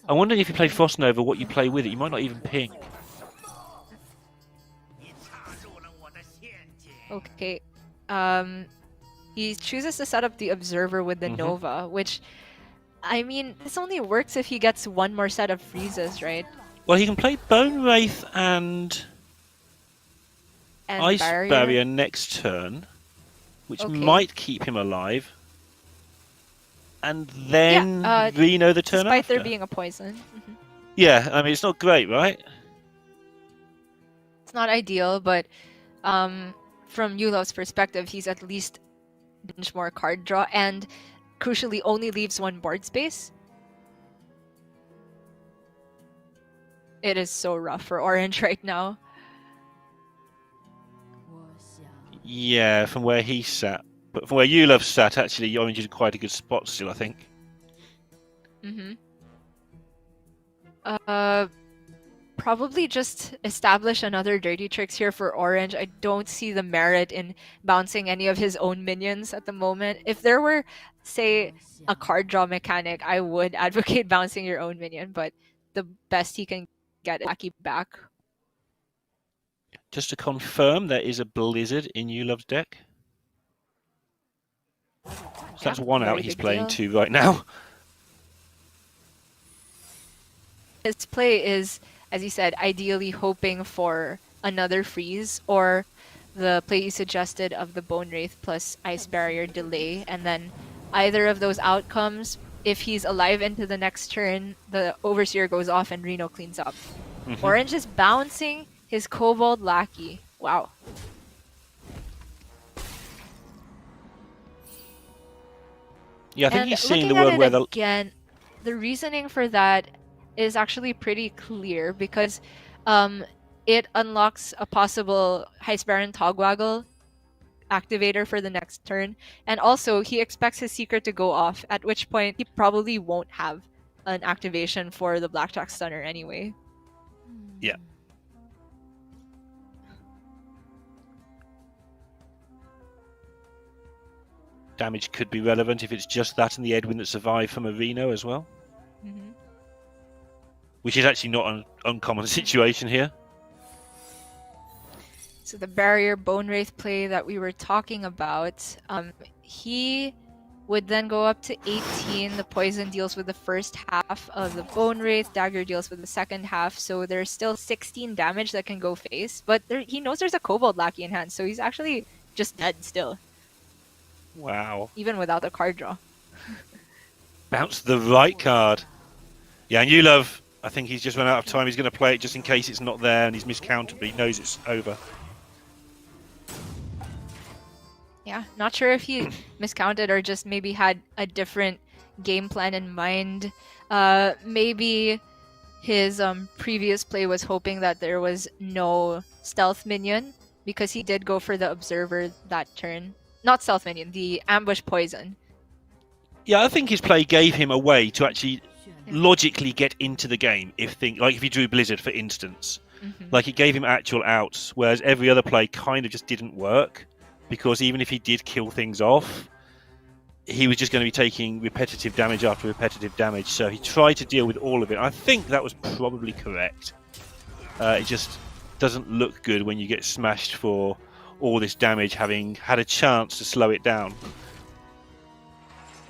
I wonder if you play Frost Nova, what you play with it. You might not even ping. Okay. He chooses to set up the Observer with the Nova, which, I mean, this only works if he gets one more set of freezes, right? Well, he can play Bone Wraith and Ice Barrier next turn, which might keep him alive. And then Reno the turn despite after. there being a poison. Yeah, I mean, it's not great, right? It's not ideal, but from Yulov's perspective, he's at least binge more card draw, and crucially only leaves one board space. It is so rough for Orange right now. Yeah, from where he sat. But from where Yulov sat, actually, Orange is in quite a good spot still, I think. Probably just establish another Dirty Tricks here for Orange. I don't see the merit in bouncing any of his own minions at the moment. If there were, say, a card draw mechanic, I would advocate bouncing your own minion, but the best he can get is Lackey back. Just to confirm, there is a Blizzard in Yulov's deck. So that's one out he's playing two right now. His play is, as you said, ideally hoping for another freeze, or the play you suggested of the Bone Wraith plus Ice Barrier delay, and then either of those outcomes, if he's alive into the next turn, the Overseer goes off and Reno cleans up. Orange is bouncing his Kobold Lackey. Wow. Yeah, I think he's seeing the world where again, the reasoning for that is actually pretty clear, because it unlocks a possible Heist Baron Togwaggle activator for the next turn, and also he expects his secret to go off, at which point he probably won't have an activation for the Blackjack Stunner anyway. Yeah. Damage could be relevant if it's just that and the Edwin that survived from a Reno as well. Which is actually not an uncommon situation here. So the Barrier Bone Wraith play that we were talking about, he would then go up to 18. The poison deals with the first half of the Bone Wraith, dagger deals with the second half, so there's still 16 damage that can go face, but he knows there's a Kobold Lackey in hand, so he's actually just dead still. Wow. Even without a card draw. Bounce the right card. Yeah, and Yulov, I think he's just run out of time. He's going to play it just in case it's not there and he's miscounted, but he knows it's over. Yeah, not sure if he miscounted or just maybe had a different game plan in mind. Maybe his previous play was hoping that there was no stealth minion, because he did go for the Observer that turn. Not stealth minion, the ambush poison. Yeah, I think his play gave him a way to actually logically get into the game. If he drew Blizzard, for instance, like it gave him actual outs, whereas every other play kind of just didn't work, because even if he did kill things off, he was just going to be taking repetitive damage after repetitive damage. So he tried to deal with all of it. I think that was probably correct. It just doesn't look good when you get smashed for all this damage, having had a chance to slow it down.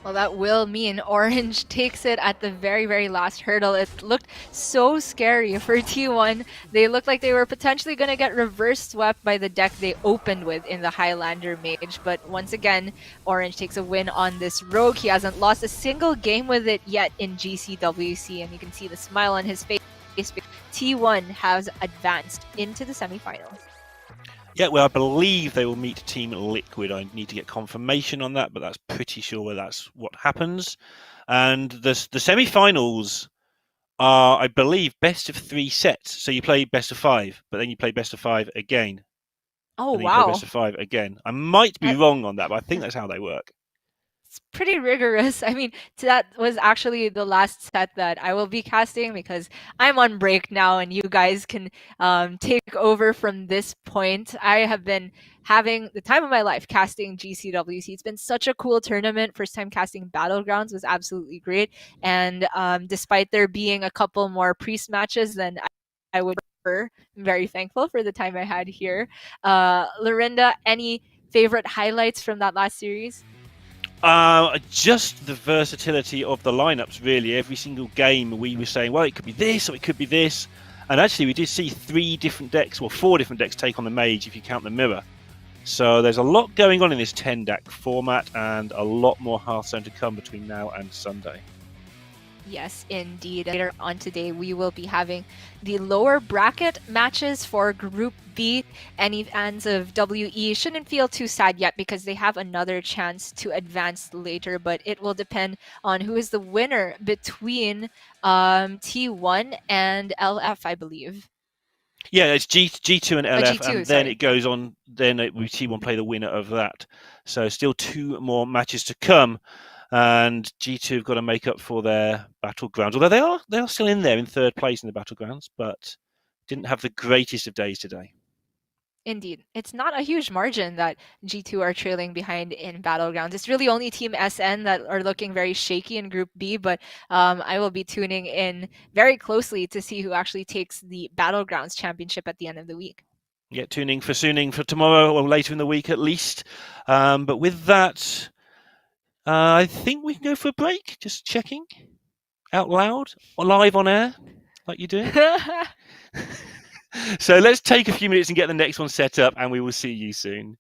Well, that will mean Orange takes it at the very, very last hurdle. It looked so scary for T1. They looked like they were potentially going to get reverse swept by the deck they opened with in the Highlander Mage. But once again, Orange takes a win on this Rogue. He hasn't lost a single game with it yet in GCWC, and you can see the smile on his face. T1 has advanced into the semifinals. Yeah, well, I believe they will meet Team Liquid. I need to get confirmation on that, but that's pretty sure that's what happens. And the semi-finals are, I believe, best of 3 sets. So you play best of 5, but then you play best of 5 again. Oh, and then wow. you play best of 5 again. I might be wrong on that, but I think that's how they work. It's pretty rigorous. I mean, that was actually the last set that I will be casting because I'm on break now and you guys can take over from this point. I have been having the time of my life casting GCWC. It's been such a cool tournament. First time casting Battlegrounds was absolutely great. And despite there being a couple more priest matches than I would prefer, I'm very thankful for the time I had here. Lorinda, any favorite highlights from that last series? Just the versatility of the lineups, really. Every single game we were saying, well, it could be this or it could be this. And actually, we did see 3 different decks, or 4 different decks take on the Mage if you count the mirror. So there's a lot going on in this 10 deck format and a lot more Hearthstone to come between now and Sunday. Yes, indeed. Later on today, we will be having the lower bracket matches for Group B. Any fans of WE shouldn't feel too sad yet because they have another chance to advance later, but it will depend on who is the winner between T1 and LF, I believe. Yeah, it's G2 and LF, G2, and then it goes on. Then T1 play the winner of that. So still 2 more matches to come. And G2 have got to make up for their Battlegrounds, although they are still in there in 3rd place in the Battlegrounds, but didn't have the greatest of days today. Indeed. It's not a huge margin that G2 are trailing behind in Battlegrounds. It's really only Team SN that are looking very shaky in Group B, but I will be tuning in very closely to see who actually takes the Battlegrounds championship at the end of the week. Yeah, tuning for tomorrow or later in the week at least. But with that, I think we can go for a break. Just checking out loud or live on air, like you do. So let's take a few minutes and get the next one set up, and we will see you soon.